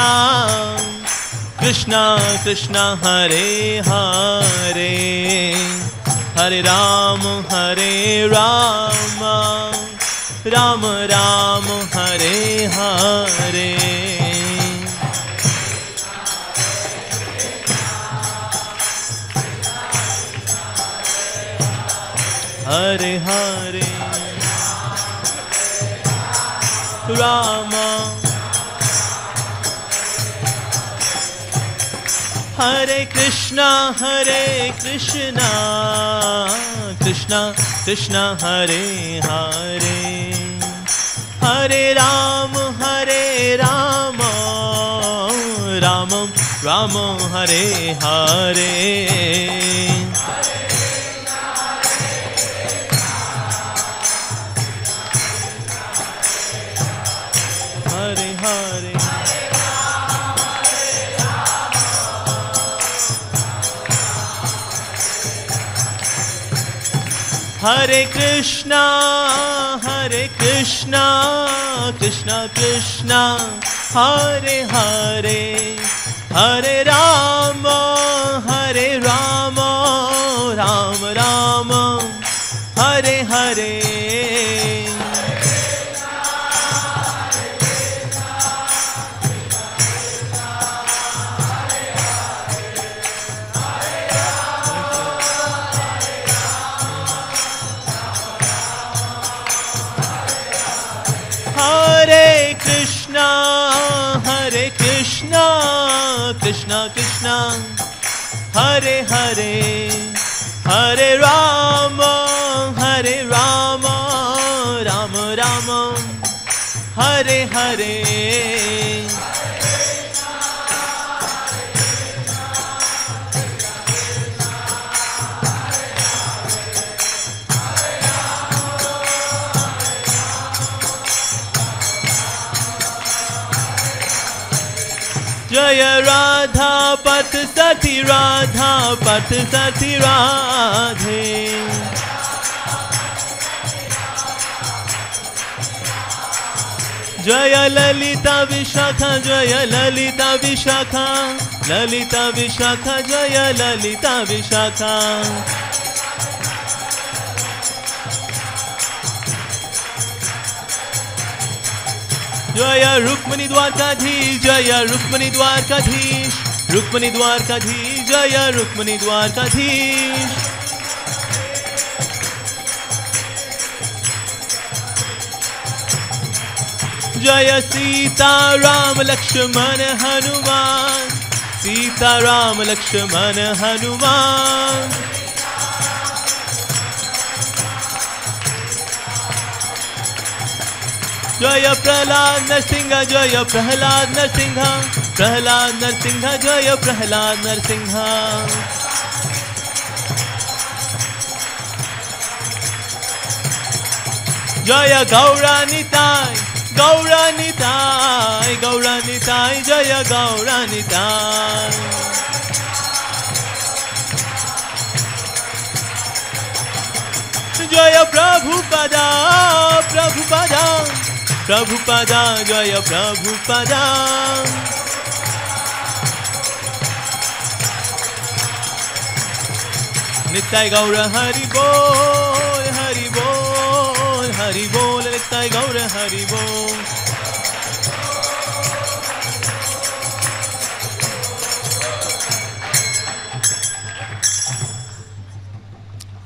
Krishna Krishna Krishna Hare Hare Hare Rama Hare Rama Rama Rama Hare Hare Hare Hare Rama Hare Krishna Krishna Krishna Hare Hare Hare Rama Rama Rama Hare Hare Hare Hare Hare Krishna Krishna Krishna Hare Hare Hare Rama Rama Rama Hare Hare Hare Krishna Krishna Krishna Hare Hare Hare Rama Rama Rama Hare Hare Jaya Radha Pat Sati Radha Pat Sati Radhe Jaya Lalita Vishakha Jaya Lalita Vishakha Lalita Vishakha Jaya Lalita Vishakha Jaya Rukmani Dwarkadhish Jaya Rukmani Dwarkadhish Rukmani Dwarkadhish Jaya Rukmani Dwarkadhish Jaya Sita Ram Lakshmana Hanuman Sita Ram Lakshmana Hanuman Jaya Prahlad Narsingha Jaya Prahlad Narsingha Prahlad Narsingha Jaya Prahlad Narsingha Jaya Gauranitai Gauranitai Gauranitai Jaya Gauranitai Jaya Prabhupada Prabhupada Prabhupada Jaya Prabhupada Nittai Gaura Hari Bol Hari Bol Hari Bol Nittai Gaura Hari Bol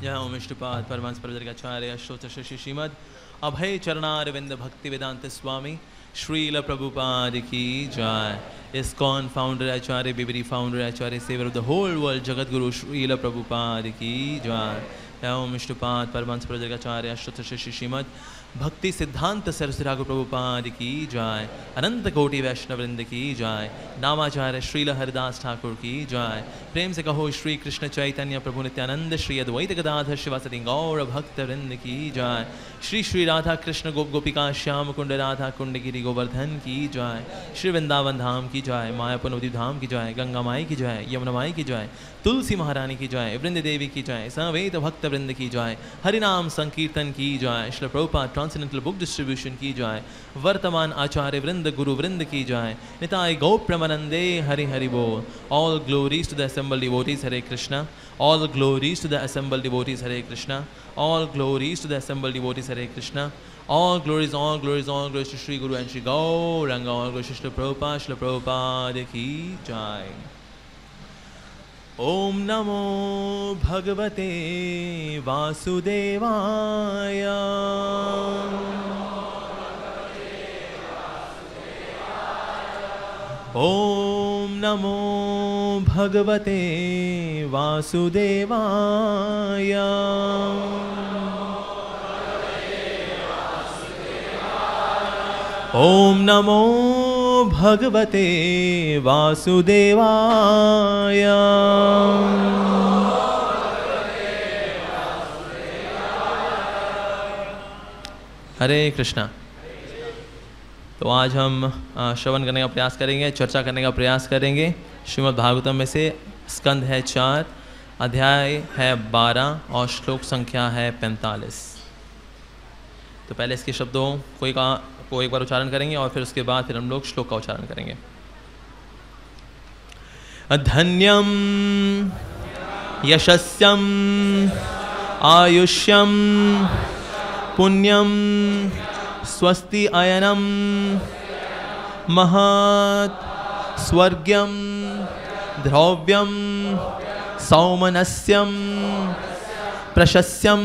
Jai Om Ishtapad Paramahansa Pravargacharya Ashtota Shashi Srimad Abhay Charanarvind Bhakti Vedanta Swami Srila Prabhupada Ki Jai ISKCON founder Acharya BBD founder Acharya savior of the whole world Jagat Guru Srila Prabhupada Ki Jai Jai Om Ishtapad Paramahansa Pravargacharya Ashtota Shashi Srimad Bhakti Siddhanta Saraswati Thakur Prabhupada Ki Jai Ananta Koti Vaishnavrinda Ki Jai Namacharya Srila Haridas Thakur Ki Jai Prem se kaho Shri Krishna Chaitanya Prabhu Nityananda Shri Advaita Gadadhar Shivasati Gaura Bhakta Vrinda Ki Jai Shri Shri Radha Krishna Gop Gopika Shyam Kunda Radha Kunda Giri Govardhan Ki Jai Shri Vrindavan Dham Ki Jai Mayapur Navadvip Dham Ki Jai Ganga Mai Ki Jai Yamuna Mai Ki Jai Tulsi Maharani Ki Jai Vrinda Devi Ki Jai Samveta Bhakta Vrinda Ki Jai Harinam Sankirtan Ki Jai Shri Prabhupada transcendental book distribution की जाए। वर्तमान आचार्य वृंद गुरु वृंद की जाए। निताय गौप्रमानंदे हरि हरि बोल। All glories to the assemble devotees Hare Krishna. All glories to the assemble devotees Hare Krishna. All glories to the assemble devotees Hare Krishna. All glories to Shri Guru and Shri Gauranga. All glories to Shri Prabhupada ki jai. Om Namo Bhagavate Vasudevaya. Om Namo Bhagavate Vasudevaya. Om Namo Bhagavate Vasudevaya. हरे कृष्णा। तो आज हम श्रवण करने का प्रयास करेंगे, चर्चा करने का प्रयास करेंगे। श्रीमद् भागवतम में से स्कंद है 4, अध्याय है 12 और श्लोक संख्या है 45। तो पहले इसके शब्दों को एक बार उच्चारण करेंगे और फिर उसके बाद फिर हम लोग श्लोक का उच्चारण करेंगे। धन्यम यशस्यम आयुष्यम पुण्यम स्वस्ति अयनम महत् स्वर्ग्यम द्रव्यम सौमनस्यम प्रशस्यम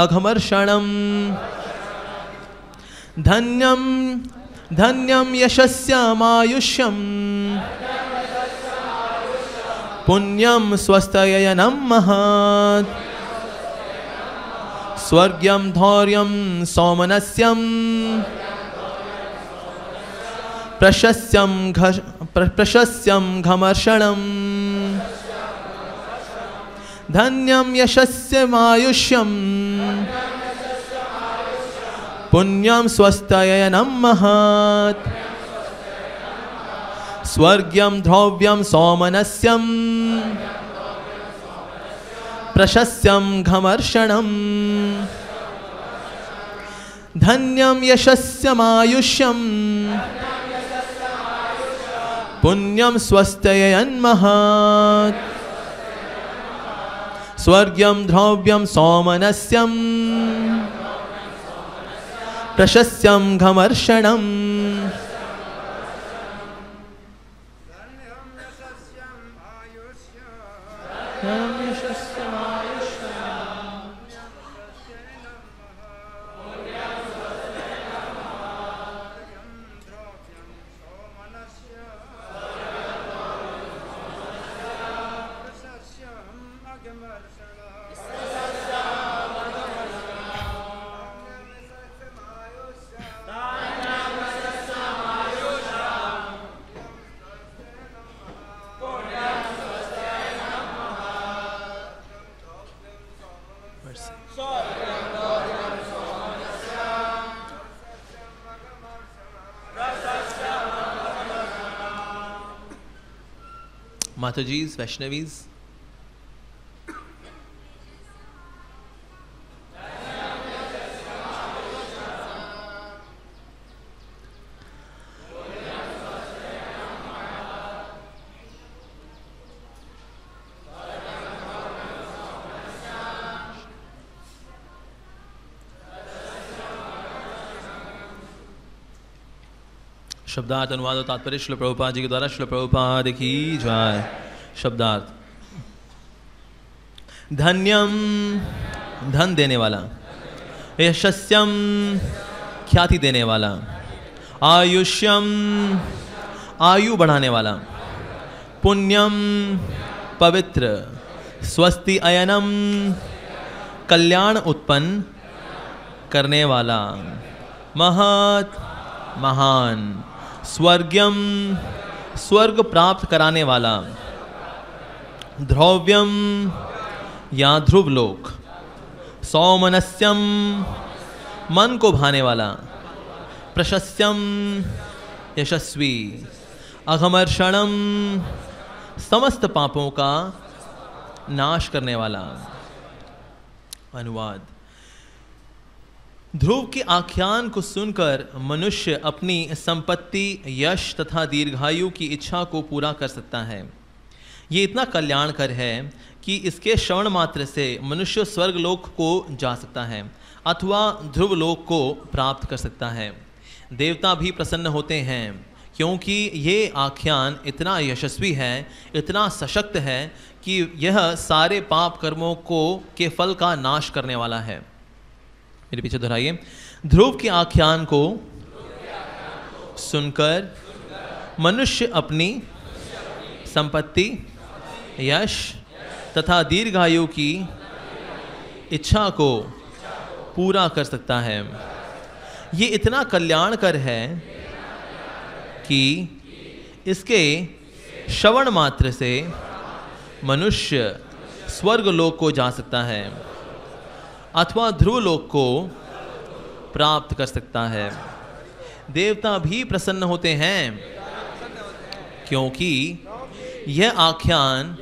अघमर्षणम। धन्यम धन्यम यशस्यमायुष्यम पुण्यम स्वस्तयनम महत् स्वर्ग्यम धौर्यम सौमनस्यम प्रशस्यम घमर्षणम। धन्यम यशस्यमायुष्यम पुण्यम स्वस्तयनम महत् स्वर्ग्यम द्रव्यम सौमनस्यम प्रशस्यम घमर्षणम। धन्यम यशस्यमायुष्यम पुण्यम स्वस्तयन महत् स्वर्ग्यम द्रव्यम सौमनस्यम प्रशस्यम घमर्षणम। Mataji's, Vaishnavi's. शब्दार्थ अनुवाद और तात्पर्य श्रील प्रभुपाद जी के द्वारा। श्रील प्रभुपाद की जय। शब्दार्थ। धन्यम धन देने वाला, यशस्यम ख्याति देने वाला, आयुष्यम आयु बढ़ाने वाला, पुण्यम पवित्र, स्वस्ति अयनम कल्याण उत्पन्न करने वाला, महत् महान, स्वर्ग्यम स्वर्ग प्राप्त कराने वाला, ध्रुव्यम या ध्रुव लोक, सौमनस्यम मन को भाने वाला, प्रशस्यम यशस्वी, अघमर्षणम समस्त पापों का नाश करने वाला। अनुवाद। ध्रुव की आख्यान को सुनकर मनुष्य अपनी संपत्ति, यश तथा दीर्घायु की इच्छा को पूरा कर सकता है। ये इतना कल्याणकर है कि इसके श्रवण मात्र से मनुष्य स्वर्गलोक को जा सकता है अथवा ध्रुवलोक को प्राप्त कर सकता है। देवता भी प्रसन्न होते हैं क्योंकि ये आख्यान इतना यशस्वी है, इतना सशक्त है कि यह सारे पाप कर्मों के फल का नाश करने वाला है। मेरे पीछे दोहराइए। ध्रुव की आख्यान को सुनकर मनुष्य अपनी संपत्ति, यश तथा दीर्घायु की इच्छा को पूरा कर सकता है। ये इतना कल्याणकर है कि इसके श्रवण मात्र से मनुष्य स्वर्गलोक को जा सकता है अथवा ध्रुवलोक को प्राप्त कर सकता है। देवता भी प्रसन्न होते हैं क्योंकि यह आख्यान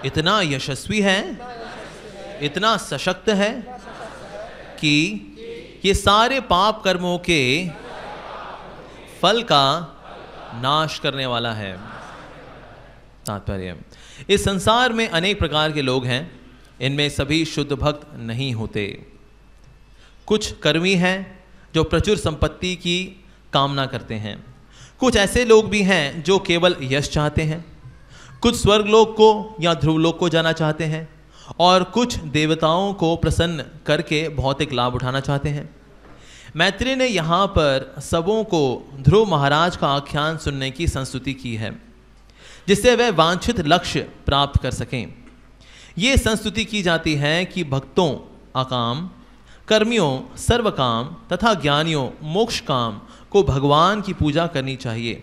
इतना यशस्वी है, इतना सशक्त है कि ये सारे पाप कर्मों के फल का नाश करने वाला है। तात्पर्य, इस संसार में अनेक प्रकार के लोग हैं, इनमें सभी शुद्ध भक्त नहीं होते। कुछ कर्मी हैं जो प्रचुर संपत्ति की कामना करते हैं, कुछ ऐसे लोग भी हैं जो केवल यश चाहते हैं, कुछ स्वर्गलोक को या ध्रुवलोक को जाना चाहते हैं और कुछ देवताओं को प्रसन्न करके भौतिक लाभ उठाना चाहते हैं। मैत्रेय ने यहाँ पर सबों को ध्रुव महाराज का आख्यान सुनने की संस्तुति की है जिससे वह वांछित लक्ष्य प्राप्त कर सकें। ये संस्तुति की जाती है कि भक्तों अकाम, कर्मियों सर्वकाम तथा ज्ञानियों मोक्ष काम को भगवान की पूजा करनी चाहिए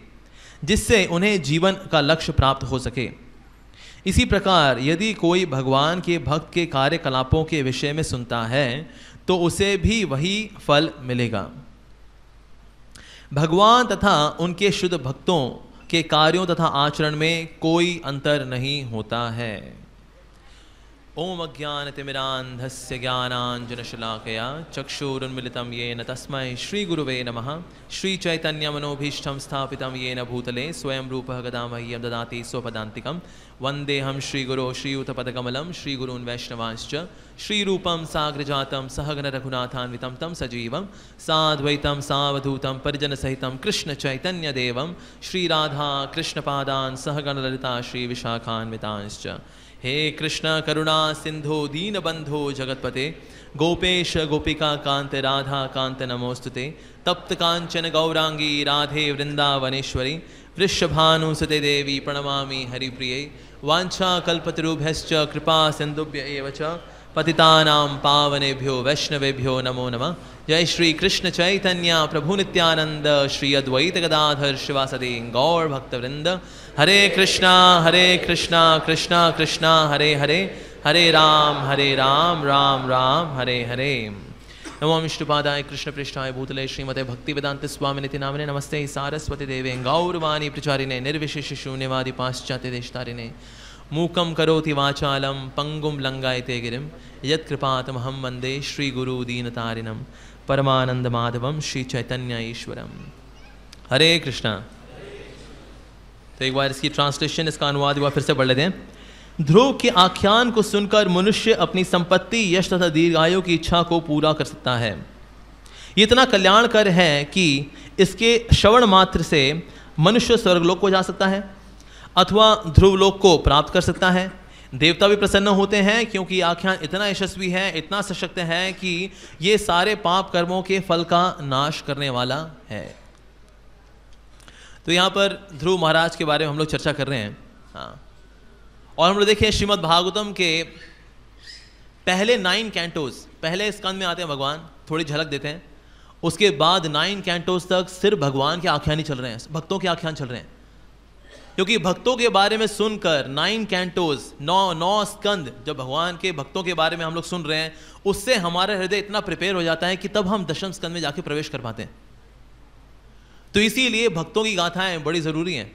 जिससे उन्हें जीवन का लक्ष्य प्राप्त हो सके। इसी प्रकार यदि कोई भगवान के भक्त के कार्यकलापों के विषय में सुनता है तो उसे भी वही फल मिलेगा। भगवान तथा उनके शुद्ध भक्तों के कार्यों तथा आचरण में कोई अंतर नहीं होता है। ओम अज्ञानतिमिरान्धस्य ज्ञानाञ्जनशलाकया चक्षुरुन्मिलितं येन तस्मै श्रीगुरुवे नमः। श्रीचैतन्यमनोभीष्टं स्थापितं येन भूतले स्वयं रूपः गदा मह्यं ददाति स्वपदान्तिकं। वन्देऽहं श्रीगुरो श्रीयुतपदकमलं श्रीगुरून् वैष्णवांश्च श्रीरूपं साग्रजातं सहगण रघुनाथान्वितं तं सजीवं साद्वैतं सावधूतं परिजनसहितं कृष्णचैतन्यदेवं श्रीराधा कृष्णपादान् सहगण ललिता श्रीविशाखान्वितांश्च। हे कृष्ण करुणा सिंधु दीनबंधो जगतपते गोपेश गोपिका कांत राधा कांत नमोस्तुते। तप्त कांचन गौरांगी राधे वृंदावनेश्वरी वृषभानुसुते देवी प्रणमामि हरिप्रिये। वांछा कल्पतरुभ्यश्च कृपा सिंधुभ्य एव च पतितानां पावनेभ्यो वैष्णवेभ्यो नमो नमः। जय श्री कृष्ण चैतन्य प्रभु नित्यानंद श्री अद्वैत गदाधर शिवासदि गौर भक्तवृंद। हरे कृष्णा कृष्णा कृष्णा हरे हरे, हरे राम राम राम हरे हरे। नमो विष्णुपादाय कृष्ण पृष्ठाय भूतले श्रीमते भक्ति वेदांत स्वामिनिति नामिने। नमस्ते सारस्वती देवे गौरवाणी प्रचारिणे निर्विशेष शून्यवादी पाश्चात्य देशतारिणे। मूकं करोति वाचालं पंगुं लंगायते गिरिं यत्कृपातमहं वन्दे श्रीगुरु दीनतारिणं परमानंद माधवम श्री चैतन्य ईश्वरम। हरे कृष्णा। तो एक बार इसकी ट्रांसलेशन, इसका अनुवाद एक बार फिर से पढ़ लेते हैं। ध्रुव के आख्यान को सुनकर मनुष्य अपनी संपत्ति, यश तथा दीर्घायु की इच्छा को पूरा कर सकता है। ये इतना कल्याणकर है कि इसके श्रवण मात्र से मनुष्य स्वर्गलोक को जा सकता है अथवा ध्रुवलोक को प्राप्त कर सकता है। देवता भी प्रसन्न होते हैं क्योंकि आख्यान इतना यशस्वी है, इतना सशक्त है कि ये सारे पाप कर्मों के फल का नाश करने वाला है। तो यहाँ पर ध्रुव महाराज के बारे में हम लोग चर्चा कर रहे हैं। हाँ, और हम लोग देखें श्रीमद् भागवतम के पहले 9 कैंटोज, पहले स्कंद में आते हैं भगवान, थोड़ी झलक देते हैं। उसके बाद 9 कैंटोज तक सिर्फ भगवान के आख्यान ही चल रहे हैं, भक्तों के आख्यान चल रहे हैं। क्योंकि भक्तों के बारे में सुनकर 9 कैंटोज, 9 स्कंद जब भगवान के भक्तों के बारे में हम लोग सुन रहे हैं, उससे हमारा हृदय इतना प्रिपेयर हो जाता है कि तब हम 10वें स्कंद में जाके प्रवेश कर पाते हैं। तो इसीलिए भक्तों की गाथाएं बड़ी जरूरी हैं,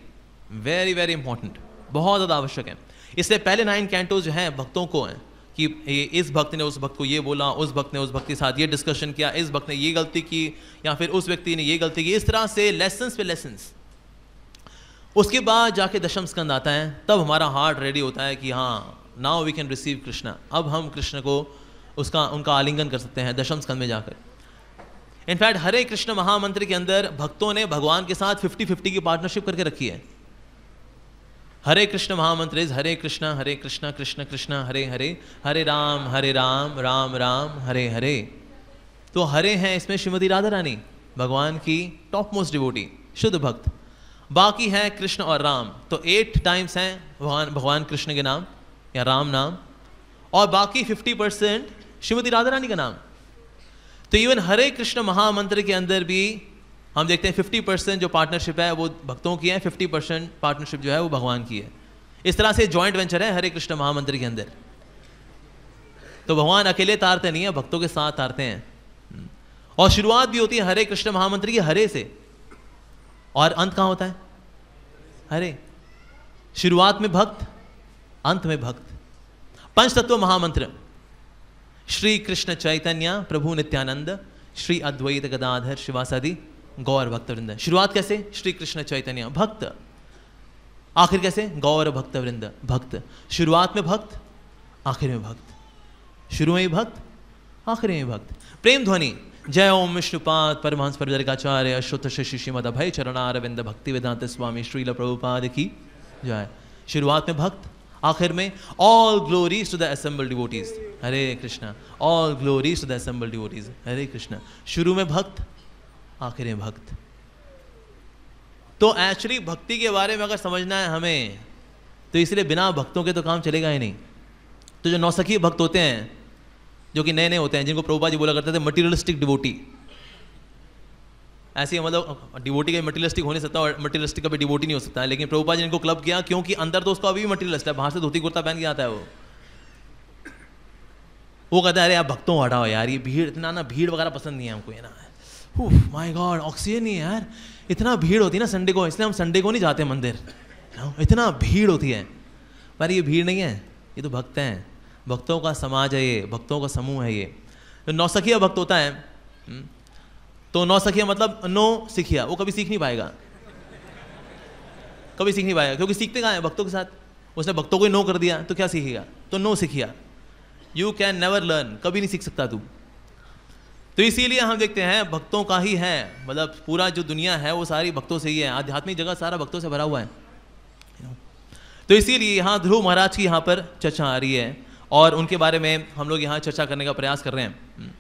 वेरी वेरी इंपॉर्टेंट, बहुत ज़्यादा आवश्यक है। इससे पहले 9 कैंटोज जो हैं भक्तों को हैं, कि इस भक्त ने उस भक्त को ये बोला, उस भक्त ने उस भक्त के साथ ये डिस्कशन किया, इस भक्त ने ये गलती की, या फिर उस व्यक्ति ने ये गलती की, इस तरह से लेसन्स पे लेसन्स। उसके बाद जाके दशम स्कंद आता है, तब हमारा हार्ट रेडी होता है कि हाँ now we can receive Krishna, अब हम कृष्ण को उनका आलिंगन कर सकते हैं दशम स्कंद में जाकर। इनफैक्ट हरे कृष्ण महामंत्र के अंदर भक्तों ने भगवान के साथ 50-50 की पार्टनरशिप करके रखी है। हरे कृष्ण महामंत्र इज हरे कृष्ण कृष्ण कृष्ण हरे हरे, हरे राम राम राम हरे हरे। तो हरे हैं इसमें श्रीमती राधा रानी, भगवान की टॉप मोस्ट डिवोटी, शुद्ध भक्त। बाकी है कृष्ण और राम, तो 8 टाइम्स हैं भगवान कृष्ण के नाम या राम नाम, और बाकी 50% श्रीमती राधा रानी का नाम। तो इवन हरे कृष्ण महामंत्र के अंदर भी हम देखते हैं 50% जो पार्टनरशिप है वो भक्तों की है, 50% पार्टनरशिप जो है वो भगवान की है। इस तरह से जॉइंट वेंचर है हरे कृष्ण महामंत्र के अंदर। तो भगवान अकेले तारते नहीं है, भक्तों के साथ तारते हैं। और शुरुआत भी होती है हरे कृष्ण महामंत्र की हरे से, और अंत कहाँ होता है? हरे। शुरुआत में भक्त, अंत में भक्त। पंचतत्व महामंत्र श्री कृष्ण चैतन्य प्रभु नित्यानंद श्री अद्वैत गदाधर शिवासादि गौर भक्तवृंद। शुरुआत कैसे? श्री कृष्ण चैतन्य भक्त, आखिर कैसे? गौर भक्तवृंद भक्त। शुरुआत में भक्त, आखिर में भक्त, शुरू में भक्त, आखिर में भक्त। प्रेम ध्वनि जय ओम विष्णुपाद परमहंस परिव्राजकाचार्य अश्वत्थ श्री श्रीमद अभय चरणारविंद भक्ति वेदांत स्वामी श्रील प्रभुपाद की जय। शुरुआत में भक्त, आखिर में all glories to the assembled devotees Hare Krishna, all glories to the assembled devotees Hare Krishna. शुरू में भक्त, आखिर में भक्त। तो एक्चुअली भक्ति के बारे में अगर समझना है हमें, तो इसलिए बिना भक्तों के तो काम चलेगा ही नहीं। तो जो नौसखी भक्त होते हैं, जो कि नए नए होते हैं, जिनको प्रभुपाद जी बोला करते थे मटीरियलिस्टिक डिवोटी, ऐसे मतलब डिवोटी का मटीरियलिस्टिक हो नहीं सकता और मटीरियलिस्टिक का भी डिवोटी नहीं हो सकता है, लेकिन प्रभुपाद जी ने इनको क्लब किया क्योंकि अंदर तो उसको अभी भी मटीरियलिस्ट है, बाहर से धोती कुर्ता पहन के आता है वो कहता है अरे आप भक्तों को हटाओ यार, ये भीड़ इतना ना, भीड़ वगैरह पसंद नहीं है हमको, ये ना माय गॉड ऑक्सीजन नहीं है यार, इतना भीड़ होती है ना संडे को, इसलिए हम संडे को नहीं जाते मंदिर, इतना भीड़ होती है। पर ये भीड़ नहीं है, ये तो भक्त हैं, भक्तों का समाज है ये, भक्तों का समूह है ये। तो नौसखिया भक्त होता है, तो नौसखिया मतलब नो सिखिया, वो कभी सीख नहीं पाएगा, कभी सीख नहीं पाएगा, क्योंकि सीखते कहाँ है? भक्तों के साथ। उसने भक्तों को नो कर दिया तो क्या सीखेगा? तो नो सिखिया, यू कैन नेवर लर्न, कभी नहीं सीख सकता तू। तो इसीलिए हम देखते हैं भक्तों का ही है, मतलब पूरा जो दुनिया है वो सारी भक्तों से ही है, आध्यात्मिक जगत सारा भक्तों से भरा हुआ है। तो इसीलिए यहाँ ध्रुव महाराज की यहाँ पर चर्चा आ रही है और उनके बारे में हम लोग यहाँ चर्चा करने का प्रयास कर रहे हैं।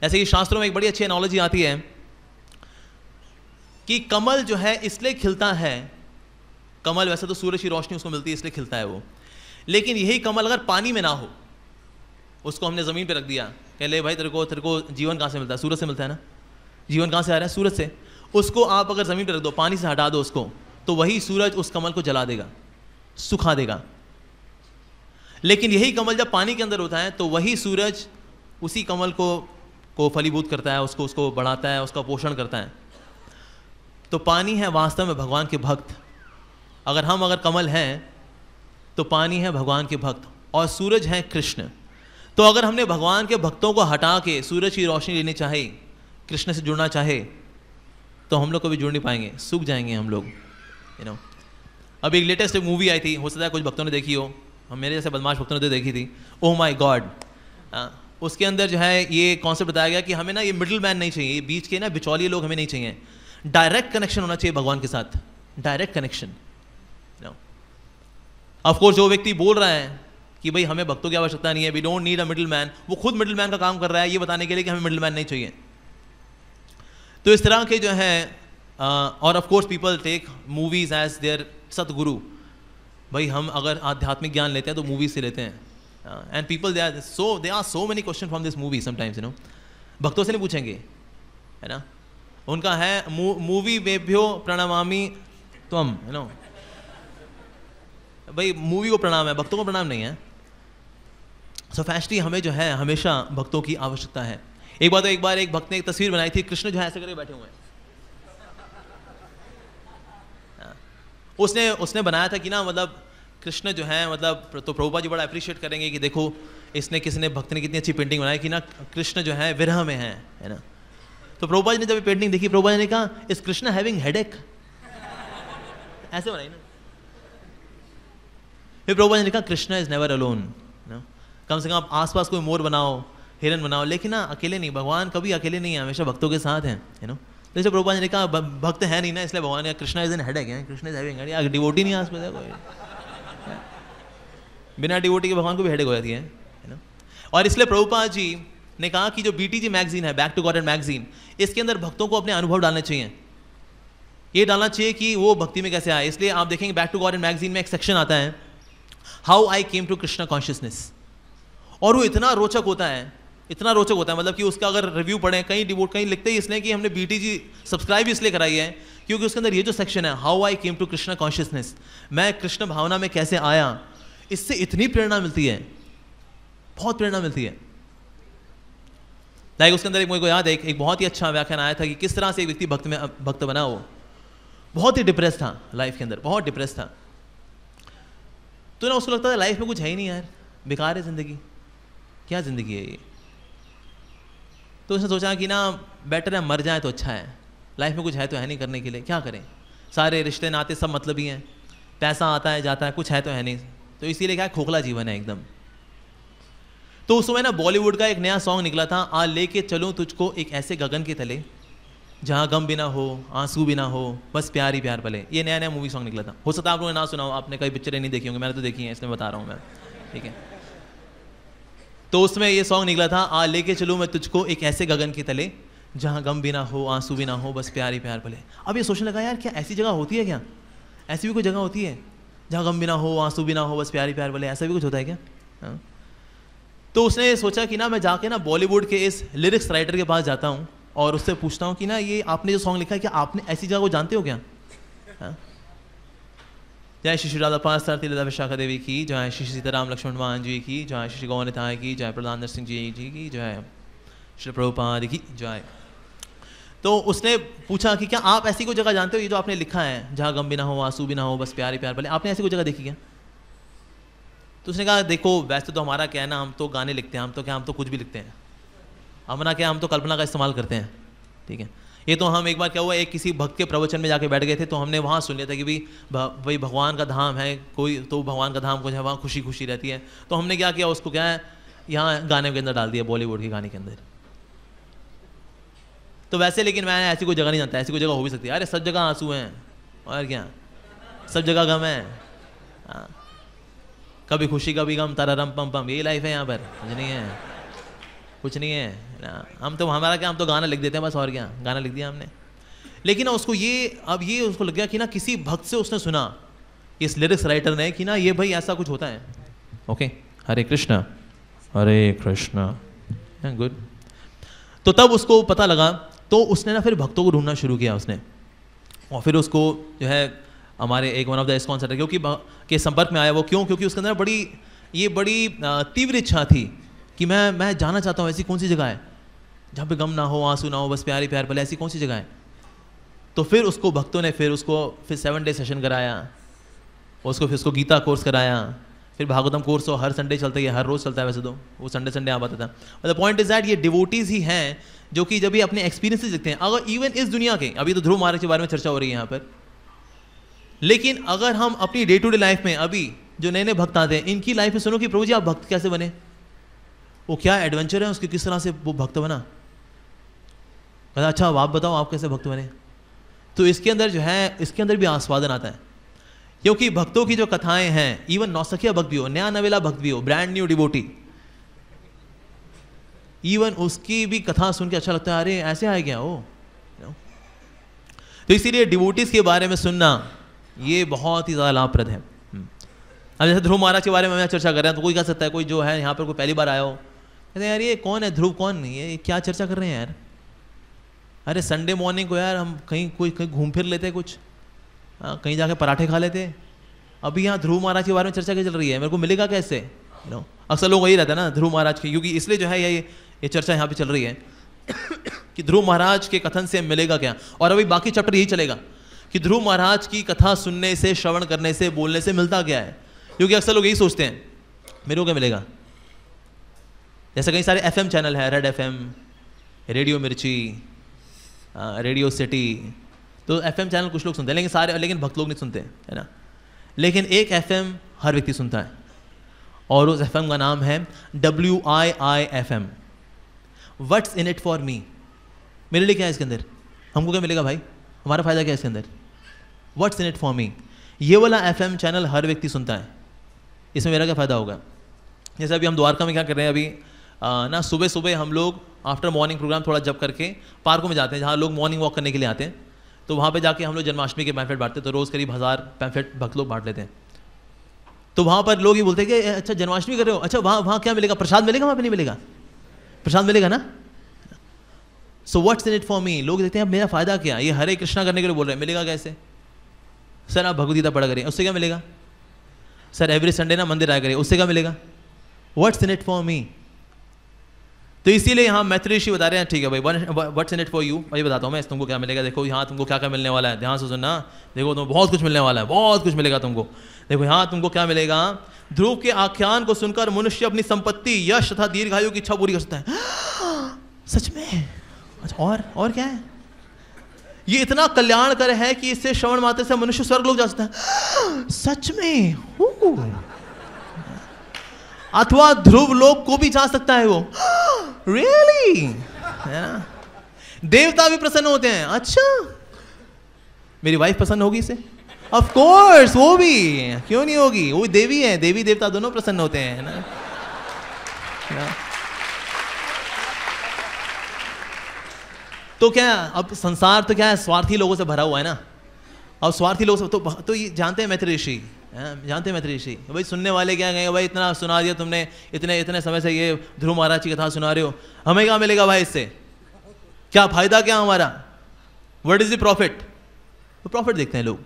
ऐसे कि शास्त्रों में एक बड़ी अच्छी एनोलॉजी आती है कि कमल जो है इसलिए खिलता है, कमल वैसे तो सूरज की रोशनी उसको मिलती है इसलिए खिलता है वो, लेकिन यही कमल अगर पानी में ना हो, उसको हमने ज़मीन पे रख दिया, कह ले भाई तेरे को जीवन कहाँ से मिलता है? सूरज से मिलता है ना। जीवन कहाँ से आ रहा है? सूरज से। उसको आप अगर ज़मीन पे रख दो, पानी से हटा दो उसको, तो वही सूरज उस कमल को जला देगा, सुखा देगा। लेकिन यही कमल जब पानी के अंदर होता है तो वही सूरज उसी कमल को फलीभूत करता है, उसको बढ़ाता है, उसका पोषण करता है। तो पानी है वास्तव में भगवान के भक्त। अगर कमल हैं तो पानी है भगवान के भक्त और सूरज है कृष्ण। तो अगर हमने भगवान के भक्तों को हटा के सूरज की रोशनी लेनी चाहे, कृष्ण से जुड़ना चाहे, तो हम लोग कभी जुड़ नहीं पाएंगे, सूख जाएंगे हम लोग, अभी एक लेटेस्ट मूवी आई थी, हो सकता है कुछ भक्तों ने देखी हो, हम मेरे जैसे बदमाश भक्तों ने तो देखी थी, ओह माय गॉड। उसके अंदर जो है ये कॉन्सेप्ट बताया गया कि हमें ना ये मिडिल मैन नहीं चाहिए, ये बीच के ना बिचौलिए लोग हमें नहीं चाहिए, डायरेक्ट कनेक्शन होना चाहिए भगवान के साथ, डायरेक्ट कनेक्शन। ऑफ कोर्स जो व्यक्ति बोल रहा है कि भाई हमें भक्तों की आवश्यकता नहीं है, we don't need a middle man, वो खुद मिडिल मैन का काम कर रहा है ये बताने के लिए कि हमें मिडिल मैन नहीं चाहिए। तो इस तरह के जो है और of course people take movies as their satguru. भाई हम अगर आध्यात्मिक ज्ञान लेते हैं तो मूवी से लेते हैं, and people they are so many question from this movie sometimes, भक्तों से नहीं पूछेंगे, है ना। उनका है मूवी बेभ्यो प्रणमामि त्वम, भाई मूवी को प्रणाम है, भक्तों को प्रणाम नहीं है। सो फैक्चुअली हमें जो है हमेशा भक्तों की आवश्यकता है। एक बार एक भक्त ने एक तस्वीर बनाई थी, कृष्ण जो है ऐसे करके बैठे हुए हैं। उसने बनाया था कि ना मतलब कृष्ण जो है मतलब, तो प्रभुपाद जी बड़ा अप्रिशिएट करेंगे कि देखो इसने किसी ने भक्त ने कितनी अच्छी पेंटिंग बनाई कि ना कृष्ण जो है विरह में है ना। तो प्रभुपाद जी ने जब ये पेंटिंग देखी, प्रभुपाद जी ने कहा इज कृष्ण हैविंग हेडेक, ऐसे बनाई ना। फिर प्रभुपाद जी ने कहा कृष्ण इज नेवर अलोन, कम से कम आप आसपास कोई मोर बनाओ, हिरन बनाओ, लेकिन ना अकेले नहीं, भगवान कभी अकेले नहीं है, हमेशा भक्तों के साथ हैं, यू नो। तो जैसे प्रभुपाद जी ने कहा भक्त है नहीं ना, इसलिए भगवान ने कृष्ण इज इन हेडेक है, Krishna is having headache, devotee नहीं आसपास है कोई, बिना डिवोटी के भगवान को भी हेडेक हो जाती है ना। और इसलिए प्रभुपाद जी ने कहा कि जो BTG मैगजीन है, बैक टू गॉड मैगजीन, इसके अंदर भक्तों को अपने अनुभव डालने चाहिए, ये डालना चाहिए कि वो भक्ति में कैसे आए। इसलिए आप देखेंगे बैक टू गॉड मैगजीन में एक सेक्शन आता है how I came to Krishna consciousness, और वो इतना रोचक होता है, इतना रोचक होता है, मतलब कि उसका अगर रिव्यू पढ़ें, कहीं लिखते ही इसलिए कि हमने BTG सब्सक्राइब इसलिए कराई है क्योंकि उसके अंदर ये जो सेक्शन है how I came to Krishna consciousness, मैं कृष्ण भावना में कैसे आया, इससे इतनी प्रेरणा मिलती है, बहुत प्रेरणा मिलती है। लाइक उसके अंदर मुझे याद है एक बहुत ही अच्छा व्याख्यान आया था कि किस तरह से एक व्यक्ति भक्त बना, वो बहुत ही डिप्रेस था, लाइफ के अंदर बहुत डिप्रेस था। तो ना उसको लगता था लाइफ में कुछ है ही नहीं यार, बेकार है जिंदगी, क्या जिंदगी है ये। तो उसने सोचा कि ना बेटर है मर जाए तो अच्छा है, लाइफ में कुछ है तो है नहीं करने के लिए, क्या करें, सारे रिश्ते नाते सब मतलब ही हैं, पैसा आता है जाता है, कुछ है तो है नहीं, तो इसीलिए क्या खोखला जीवन है एकदम। तो उस समय ना बॉलीवुड का एक नया सॉन्ग निकला था, आ लेके चलूं तुझको एक ऐसे गगन के तले जहाँ गम भी ना हो, आंसू भी ना हो, बस प्यार ही प्यार पले। ये नया नया मूवी सॉन्ग निकला था, हो सकता है आप लोगों ने ना सुना हो, आपने कई पिक्चरें नहीं देखी होंगी, मैंने तो देखी है इसलिए बता रहा हूँ मैं, ठीक है। तो उसमें ये सॉन्ग निकला था, आ लेके चलूँ मैं तुझको एक ऐसे गगन के तले जहाँ गम भी ना हो, आंसू भी ना हो, बस प्यार ही प्यार पले। अब ये सोचने लगा यार क्या ऐसी जगह होती है क्या, ऐसी भी कोई जगह होती है जहाँ गम भी ना हो, आंसू भी ना हो, बस प्यार ही प्यार पले, ऐसा भी कुछ होता है क्या। हाँ। तो उसने सोचा कि ना मैं जाके ना बॉलीवुड के इस लिरिक्स राइटर के पास जाता हूँ और उससे पूछता हूँ कि ना ये आपने जो सॉन्ग लिखा है क्या आपने ऐसी जगह को जानते हो क्या। हाँ? जय श्री राधा पार्थ लता विशाखा देवी की जय, श्री सीताराम लक्ष्मण मान जी की जय, श्री गौर निताय की जय, प्रधान सिंह जी की जय, श्री प्रभुपाद की जय। तो उसने पूछा कि क्या आप ऐसी कोई जगह जानते हो ये जो आपने लिखा है जहाँ गम भी ना हो, आंसू भी ना हो, बस प्यार ही प्यार भले, आपने ऐसी कोई जगह देखी क्या। तो उसने कहा देखो वैसे तो हमारा क्या है ना, हम तो गाने लिखते हैं, हम तो कुछ भी लिखते हैं, हमारा क्या हम तो कल्पना का इस्तेमाल करते हैं, ठीक है। ये तो हम एक बार क्या हुआ, एक किसी भक्त के प्रवचन में जाके बैठ गए थे, तो हमने वहाँ सुन लिया था कि भाई भगवान का धाम है कोई, तो भगवान का धाम कुछ है, वहाँ खुशी खुशी रहती है। तो हमने क्या किया, उसको क्या है यहाँ गाने के अंदर डाल दिया, बॉलीवुड के गाने के अंदर। तो वैसे लेकिन मैं ऐसी कोई जगह नहीं जानता, ऐसी कोई जगह हो भी सकती है, अरे सब जगह आंसू हैं और क्या, सब जगह गम है, हाँ। कभी खुशी कभी गम, तररम पम पम, यही लाइफ है यहाँ पर, कुछ नहीं है, कुछ नहीं है ना। हम तो हमारा क्या, हम तो गाना लिख देते हैं बस, और क्या गाना लिख दिया हमने। लेकिन उसको ये अब ये उसको लग गया कि ना किसी भक्त से उसने सुना, इस लिरिक्स राइटर ने, कि ना ये भाई ऐसा कुछ होता है। ओके, हरे कृष्णा गुड। तो तब उसको पता लगा, तो उसने ना फिर भक्तों को ढूंढना शुरू किया उसने, और फिर उसको जो है हमारे एक one of the ISKCON centre क्योंकि के संपर्क में आया वो। क्यों? क्योंकि उसके अंदर बड़ी तीव्र इच्छा थी कि मैं जाना चाहता हूँ ऐसी कौन सी जगह है जहाँ पे गम ना हो, आंसू ना हो, बस प्यार ही प्यार भले, ऐसी कौन सी जगह है। तो फिर उसको भक्तों ने फिर 7 डे सेशन कराया, फिर उसको गीता कोर्स कराया, फिर भागवतम कोर्स तो हर संडे चलता है, हर रोज़ चलता है वैसे तो, वो संडे आ पाता था। द पॉइंट इज दैट ये डिवोटीज ही हैं जो कि जब ये अपने एक्सपीरियंसेस लिखते हैं, अगर इवन इस दुनिया के, अभी तो ध्रुव महाराज के बारे में चर्चा हो रही है यहाँ पर, लेकिन अगर हम अपनी डे टू डे लाइफ में अभी जो नए नए भक्त आते हैं इनकी लाइफ में सुनो कि प्रभु जी आप भक्त कैसे बने, वो क्या एडवेंचर है उसके, किस तरह से वो भक्त बना। अच्छा आप बताओ आप कैसे भक्त बने। तो इसके अंदर जो है, इसके अंदर भी आस्वादन आता है, क्योंकि भक्तों की जो कथाएं हैं, इवन नौसखिया भक्त भी हो, नया नवेला भक्त भी हो, ब्रांड न्यू डिवोटी, इवन उसकी भी कथा सुन के अच्छा लगता है, अरे ऐसे आए क्या वो। तो इसीलिए डिवोटीज के बारे में सुनना ये बहुत ही ज़्यादा लाभप्रद है। अब जैसे ध्रुव महाराज के बारे में मैं चर्चा कर रहा हूँ, तो कोई कह सकता है, कोई जो है यहाँ पर कोई पहली बार आया हो, कहते हैं यार ये कौन है ध्रुव, कौन, ये क्या चर्चा कर रहे हैं यार। अरे संडे मॉर्निंग को यार हम कहीं घूम फिर लेते, कुछ कहीं जाके पराठे खा लेते, अभी यहाँ ध्रुव महाराज के बारे में चर्चा क्या चल रही है, मेरे को मिलेगा कैसे। अक्सर लोग वही रहता है ना ध्रुव महाराज की, क्योंकि इसलिए जो है ये चर्चा यहाँ पे चल रही है कि ध्रुव महाराज के कथन से मिलेगा क्या। और अभी बाकी चैप्टर यही चलेगा कि ध्रुव महाराज की कथा सुनने से, श्रवण करने से, बोलने से मिलता क्या है, क्योंकि अक्सर लोग यही सोचते हैं मेरे को क्या मिलेगा, जैसे कई सारे FM चैनल है, रेड FM, रेडियो मिर्ची, रेडियो सिटी, तो FM चैनल कुछ लोग सुनते हैं, लेकिन भक्त लोग नहीं सुनते, है ना। लेकिन एक FM हर व्यक्ति सुनता है, और उस FM का नाम है WIIFM, what's in it for me. मेरे लिए क्या है इसके अंदर, हमको क्या मिलेगा भाई, हमारा फायदा क्या है इसके अंदर, what's in it for me. ये वाला FM चैनल हर व्यक्ति सुनता है, इसमें मेरा क्या फ़ायदा होगा। जैसे अभी हम द्वारका में क्या कर रहे हैं, अभी ना सुबह सुबह हम लोग आफ्टर मॉर्निंग प्रोग्राम थोड़ा जब करके पार्कों में जाते हैं, जहाँ लोग मॉर्निंग वॉक करने के लिए आते हैं, तो वहाँ पे जाके हम लोग जन्माष्टमी के पैम्फलेट बांटते हैं, तो रोज़ करीब 1000 पैम्फलेट भक्त लोग बांट लेते हैं। तो वहाँ पर लोग ये बोलते हैं कि अच्छा जन्माष्टमी कर रहे हो, अच्छा वहाँ क्या मिलेगा, प्रसाद मिलेगा, वहाँ पे नहीं मिलेगा, प्रसाद मिलेगा ना। So what's in it for me, लोग देखते हैं मेरा फ़ायदा क्या, ये हरे कृष्णा करने के लिए बोल रहे हैं, मिलेगा कैसे। सर आप भगवद गीता पढ़ा करिए, उससे क्या मिलेगा। सर एवरी संडे ना मंदिर आया करिए, उससे क्या मिलेगा। What's in it for me. तो इसीलिए यहाँ मैत्री ऋषि बता रहे हैं, ठीक है भाई, what's in it for you, भाई बताता हूँ मैं तुमको क्या मिलेगा। देखो यहाँ तुमको क्या क्या मिलने वाला है, ध्यान से सुनना, देखो तुमको बहुत कुछ मिलने वाला है, बहुत कुछ मिलेगा तुमको। देखो यहाँ तुमको क्या मिलेगा, ध्रुव के आख्यान को सुनकर मनुष्य अपनी संपत्ति, यश तथा दीर्घायु की इच्छा पूरी कर सकता है। सच में, अच्छा और क्या है, ये इतना कल्याणकर है कि इससे श्रवण मात्र से मनुष्य स्वर्ग लोग जा सकता है। सच में, अथवा ध्रुव लोक को भी जा सकता है वो। रियली, है ना। देवता भी प्रसन्न होते हैं। अच्छा, मेरी वाइफ प्रसन्न होगी इससे, ऑफ कोर्स, वो भी क्यों नहीं होगी, वो देवी है, देवी देवता दोनों प्रसन्न होते हैं, है ना। तो क्या अब संसार तो क्या है, स्वार्थी लोगों से भरा हुआ है ना। और स्वार्थी लोगों से तो ये जानते हैं मैत्री ऋषि, जानते हैं मैत्री ऋषि, भाई सुनने वाले क्या कहेंगे, भाई इतना सुना दिया तुमने, इतने समय से ये ध्रुव महाराज की कथा सुना रहे हो, हमें क्या मिलेगा भाई इससे, क्या फायदा क्या हमारा, व्हाट इज द प्रॉफिट। तो प्रॉफिट देखते हैं लोग,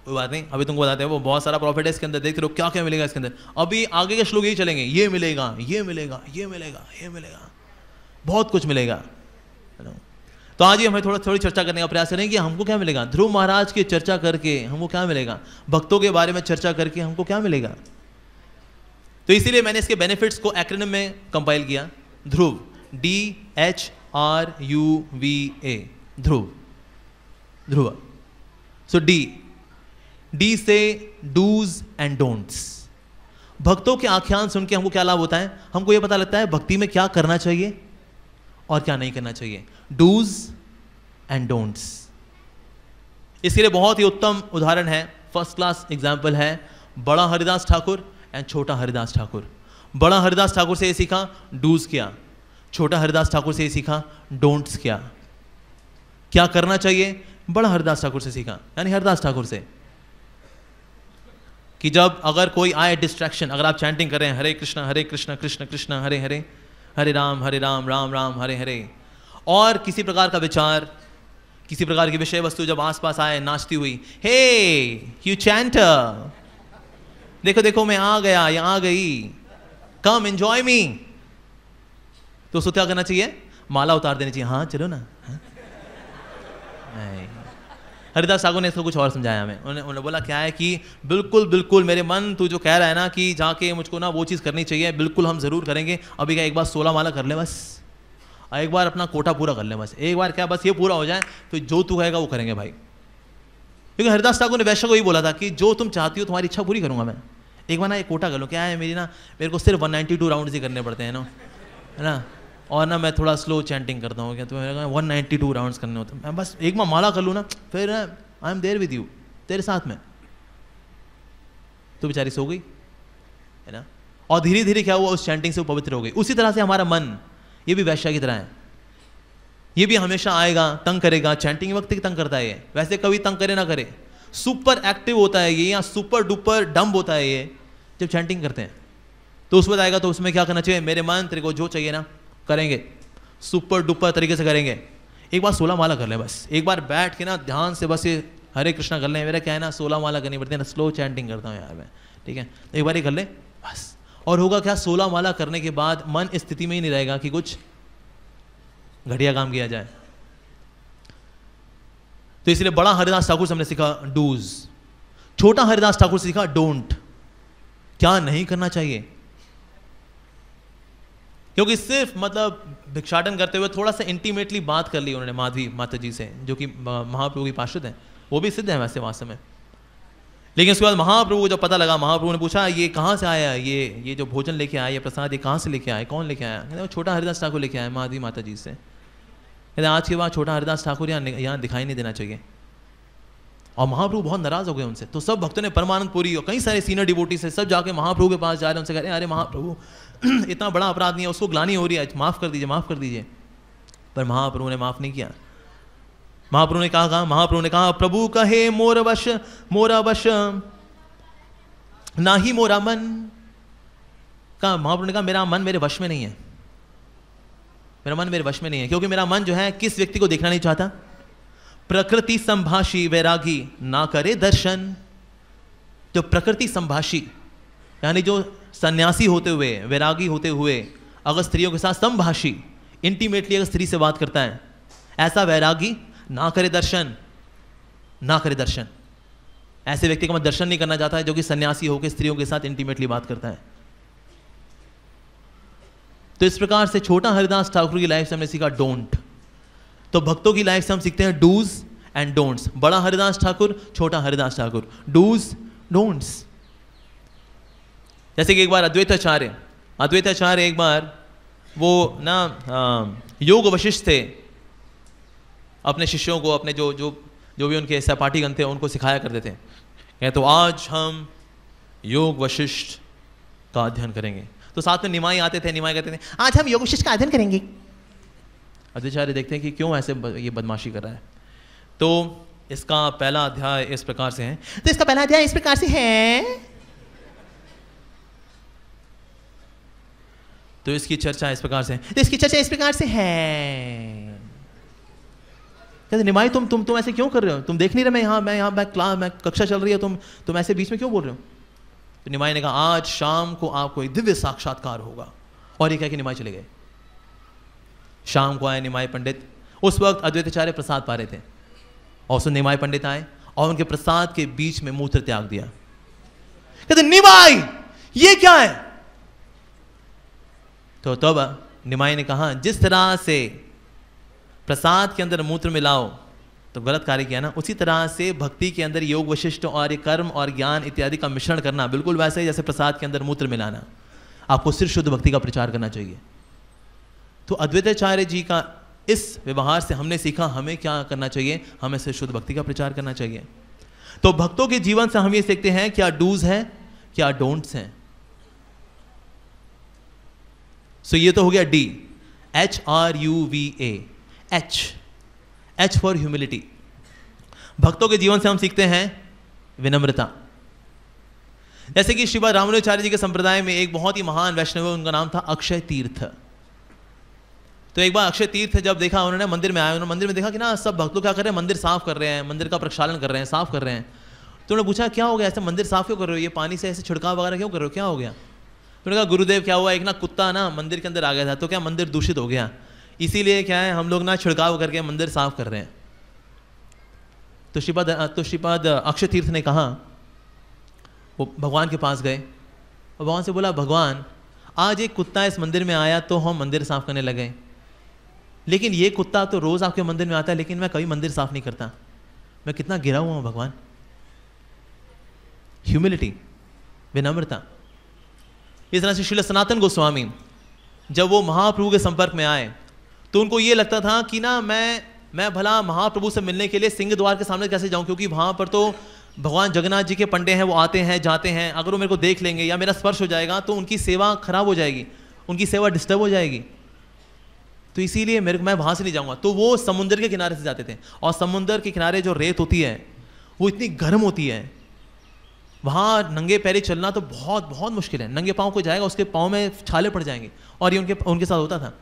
कोई बात नहीं, अभी तुमको बताते हैं वो बहुत सारा प्रॉफिट है इसके अंदर, देखते रहो क्या क्या मिलेगा इसके अंदर। अभी आगे के श्लोक यही चलेंगे, ये मिलेगा, ये मिलेगा, ये मिलेगा, ये मिलेगा, बहुत कुछ मिलेगा। तो आज ही हमें थोड़ी चर्चा करने का प्रयास करेंगे कि हमको क्या मिलेगा, ध्रुव महाराज की चर्चा करके हमको क्या मिलेगा, भक्तों के बारे में चर्चा करके हमको क्या मिलेगा। तो इसीलिए मैंने इसके बेनिफिट्स को एक्रोनिम में कंपाइल किया, ध्रुव, DHRUVA, ध्रुव, ध्रुव। सो डी से डूज एंड डोंट्स। भक्तों के आख्यान सुन के हमको क्या लाभ होता है, हमको यह पता लगता है भक्ति में क्या करना चाहिए और क्या नहीं करना चाहिए, डूज एंड डोंट्स। इसके लिए बहुत ही उत्तम उदाहरण है, फर्स्ट क्लास एग्जाम्पल है बड़ा हरिदास ठाकुर एंड छोटा हरिदास ठाकुर। बड़ा हरिदास ठाकुर से ये सीखा, डूज किया, छोटा हरिदास ठाकुर से ये सीखा, डोंट्स किया। क्या करना चाहिए, बड़ा हरिदास ठाकुर से सीखा, यानी हरिदास ठाकुर से, कि जब अगर कोई आए डिस्ट्रैक्शन, अगर आप चैंटिंग कर रहे हैं हरे कृष्णा कृष्ण कृष्ण हरे हरे, हरे राम राम राम हरे हरे, और किसी प्रकार का विचार, किसी प्रकार की विषय वस्तु जब आसपास आए नाचती हुई, हे यू चैंटर, देखो देखो मैं आ गया या आ गई, कम एंजॉय मी, तो उसको क्या करना चाहिए, माला उतार देनी चाहिए, हाँ चलो ना। हरिदास ठाकुर ने इसको कुछ और समझाया हमें, उन्होंने बोला क्या है कि बिल्कुल बिल्कुल मेरे मन, तू जो कह रहा है ना कि जाके मुझको ना वो चीज़ करनी चाहिए, बिल्कुल हम ज़रूर करेंगे। अभी क्या एक बार 16 माला कर ले बस, एक बार अपना कोटा पूरा कर ले बस, एक बार क्या बस ये पूरा हो जाए, तो जो तू कहेगा वो करेंगे भाई। क्योंकि हरिदास ठाकुर ने वैश्य को ही बोला था कि जो तुम चाहती हो तुम्हारी इच्छा पूरी करूँगा मैं, एक बार ना एक कोटा कर लो। क्या है मेरे को सिर्फ 192 राउंड ही करने पड़ते हैं ना, है ना, और ना मैं थोड़ा स्लो चैंटिंग करता हूँ, क्या तो मेरे 192 राउंड्स करने होते हैं, मैं बस एक बार माला कर लूँ ना, फिर I am there with you, तेरे साथ में। तो बेचारी सो गई, है ना, और धीरे धीरे क्या हुआ, उस चैंटिंग से वो पवित्र हो गई। उसी तरह से हमारा मन, ये भी वैश्या की तरह है, ये भी हमेशा आएगा, तंग करेगा, चैंटिंग वक्त ही तंग करता है ये, वैसे कभी तंग करे ना करे, सुपर एक्टिव होता है ये, या सुपर डुपर डम्ब होता है ये जब चैंटिंग करते हैं। तो उस वक्त आएगा, तो उसमें क्या करना चाहिए, मेरे मन तेरे को जो चाहिए ना करेंगे, सुपर डुपर तरीके से करेंगे। एक बार 16 माला कर ले बस, एक बार बैठ के ना ध्यान से बस ये हरे कृष्णा कर ले। मेरा क्या है ना 16 माला करनी पड़ती है ना, स्लो चैंटिंग करता हूँ यार मैं, ठीक है, एक बार ही कर ले बस। और होगा क्या, 16 माला करने के बाद मन इस स्थिति में ही नहीं रहेगा कि कुछ घटिया काम किया जाए। तो इसलिए बड़ा हरिदास ठाकुर से हमने सीखा डूज, छोटा हरिदास ठाकुर से सीखा डोंट, क्या नहीं करना चाहिए। क्योंकि सिर्फ मतलब भिक्षाटन करते हुए थोड़ा सा इंटीमेटली बात कर ली उन्होंने माधवी माता जी से, जो कि महाप्रभु की पार्षद हैं, वो भी सिद्ध है वैसे वास्तव में। लेकिन उसके बाद महाप्रभु को जब पता लगा, महाप्रभु ने पूछा ये कहाँ से आया, ये जो भोजन लेके आया, ये प्रसाद ये कहाँ से लेके आया, कौन लेके आया? कहते छोटा हरिदास ठाकुर लेके आया माधवी माता जी से। कहते आज के बाद छोटा हरिदास ठाकुर यहाँ दिखाई नहीं देना चाहिए। और महाप्रभु बहुत नाराज हो गए उनसे। तो सब भक्तों ने, परमानंद पुरी और कई सारे सीनियर डिवोटी से सब जाके महाप्रभु के पास जा रहे हैं, उनसे कह रहे हैं अरे महाप्रभु इतना बड़ा अपराध नहीं है, उसको ग्लानि हो रही है, माफ़ कर दीजिए, माफ़ कर दीजिए। पर महाप्रभु ने माफ़ नहीं किया। महाप्रभु ने कहा प्रभु कहे मोर वश ना ही मोरा मन। कहा महाप्रभु ने कहा मेरा मन मेरे वश में नहीं है, मेरा मन मेरे वश में नहीं है, क्योंकि मेरा मन जो है किस व्यक्ति को देखना नहीं चाहता? प्रकृति संभाषी वैरागी ना करे दर्शन। जो प्रकृति संभाषी यानी जो सन्यासी होते हुए, वैरागी होते हुए अगर स्त्रियों के साथ संभाषी, इंटीमेटली अगर स्त्री से बात करता है, ऐसा वैरागी ना करे दर्शन, ना करे दर्शन। ऐसे व्यक्ति का मैं दर्शन नहीं करना चाहता है जो कि सन्यासी होकर स्त्रियों के साथ इंटीमेटली बात करता है। तो इस प्रकार से छोटा हरिदास ठाकुर की लाइफ से हमने सीखा डोंट। तो भक्तों की लाइफ से हम सीखते हैं डूज एंड डोंट्स। बड़ा हरिदास ठाकुर, छोटा हरिदास ठाकुर, डूज डोंट्स। जैसे कि एक बार अद्वैताचार्य एक बार वो ना योग वशिष्ठ थे, अपने शिष्यों को, अपने जो भी उनके सहपाठीगण थे उनको सिखाया करते थे। कहते तो आज हम योग वशिष्ठ का अध्ययन करेंगे। तो साथ में निमाई आते थे, निमाई कहते थे आज हम योग वशिष्ठ का अध्ययन करेंगे। अद्वैताचार्य देखते हैं कि क्यों ऐसे ये बदमाशी कर रहा है। तो इसका पहला अध्याय इस प्रकार से है। तो इसका पहला अध्याय इस प्रकार से है, तो इसकी चर्चा इस प्रकार से है, तो इसकी चर्चा इस प्रकार से है। कहते निमाई तुम ऐसे क्यों कर रहे हो? तुम देख नहीं रहे मैं कक्षा चल रही है, तुम ऐसे बीच में क्यों बोल रहे हो? तो निमाई ने कहा आज शाम को आपको एक दिव्य साक्षात्कार होगा। और ये कह के निमाई चले गए। शाम को आए निमाई पंडित। उस वक्त अद्वैताचार्य प्रसाद पा रहे थे और उसमें निमाई पंडित आए और उनके प्रसाद के बीच में मूत्र त्याग दिया। कहते निमाई ये क्या है? तो तब निमाई ने कहा जिस तरह से प्रसाद के अंदर मूत्र मिलाओ तो गलत कार्य किया ना, उसी तरह से भक्ति के अंदर योग वशिष्ठ और ये कर्म और ज्ञान इत्यादि का मिश्रण करना बिल्कुल वैसे ही जैसे प्रसाद के अंदर मूत्र मिलाना। आपको सिर्फ शुद्ध भक्ति का प्रचार करना चाहिए। तो अद्वैताचार्य जी का इस व्यवहार से हमने सीखा हमें क्या करना चाहिए, हमें सिर्फ शुद्ध भक्ति का प्रचार करना चाहिए। तो भक्तों के जीवन से हम ये सीखते हैं क्या डूज है, क्या डोंट्स हैं। सो ये तो हो गया D, HRUVA, H for humility. भक्तों के जीवन से हम सीखते हैं विनम्रता। जैसे कि श्रीपाद रामानुजाचार्य जी के संप्रदाय में एक बहुत ही महान वैष्णव, उनका नाम था अक्षय तीर्थ। तो एक बार अक्षय तीर्थ जब देखा उन्होंने, मंदिर में आए, उन्होंने मंदिर में देखा कि ना सब भक्त लोग क्या कर रहे हैं, मंदिर साफ कर रहे हैं, मंदिर का प्रक्षालन कर रहे हैं, साफ कर रहे हैं। तो उन्होंने पूछा क्या हो गया, ऐसे मंदिर साफ क्यों कर रहे हो, ये पानी से ऐसे छिड़काव वगैरह क्यों कर रहे हो, क्या हो गया? तो उन्होंने कहा गुरुदेव क्या हुआ, एक ना कुत्ता ना मंदिर के अंदर आ गया था, तो क्या मंदिर दूषित हो गया, इसीलिए क्या है हम लोग ना छिड़काव करके मंदिर साफ कर रहे हैं। तो श्रीपाद अक्षय तीर्थ ने कहा, वो भगवान के पास गए और भगवान से बोला भगवान आज एक कुत्ता इस मंदिर में आया तो हम मंदिर साफ करने लगे, लेकिन ये कुत्ता तो रोज आपके मंदिर में आता है लेकिन मैं कभी मंदिर साफ नहीं करता, मैं कितना गिरा हुआ हूं भगवान। ह्यूमिलिटी, विनम्रता। इस तरह से श्रील सनातन गोस्वामी जब वो महाप्रभु के संपर्क में आए तो उनको ये लगता था कि ना मैं भला महाप्रभु से मिलने के लिए सिंह द्वार के सामने कैसे जाऊं, क्योंकि वहां पर तो भगवान जगन्नाथ जी के पंडे हैं, वो आते हैं जाते हैं, अगर वो मेरे को देख लेंगे या मेरा स्पर्श हो जाएगा तो उनकी सेवा खराब हो जाएगी, उनकी सेवा डिस्टर्ब हो जाएगी, तो इसीलिए मैं वहां से नहीं जाऊंगा। तो वो समुद्र के किनारे से जाते थे और समुद्र के किनारे जो रेत होती है वो इतनी गर्म होती है, वहां नंगे पैरे चलना तो बहुत बहुत मुश्किल है। नंगे पाँव को जाएगा उसके पाँव में छाले पड़ जाएंगे, और ये उनके साथ होता था।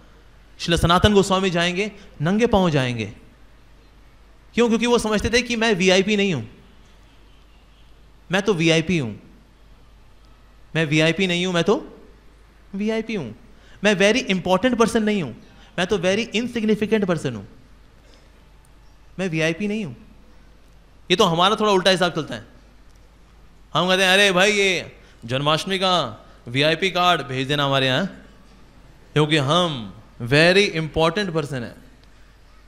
श्रील सनातन गोस्वामी जाएंगे नंगे पाँव जाएंगे, क्यों? क्योंकि वो समझते थे कि मैं वीआईपी नहीं हूं, मैं तो वीआईपी हूं, मैं वीआईपी नहीं हूं, मैं तो वीआईपी हूं, मैं वेरी इंपॉर्टेंट पर्सन नहीं हूं, मैं तो वेरी इनसिग्निफिकेंट पर्सन हूं, मैं वीआईपी नहीं हूं। ये तो हमारा थोड़ा उल्टा हिसाब चलता है, हम कहते हैं अरे भाई ये जन्माष्टमी का वीआईपी कार्ड भेज देना हमारे यहाँ, क्योंकि हम वेरी इंपॉर्टेंट पर्सन है,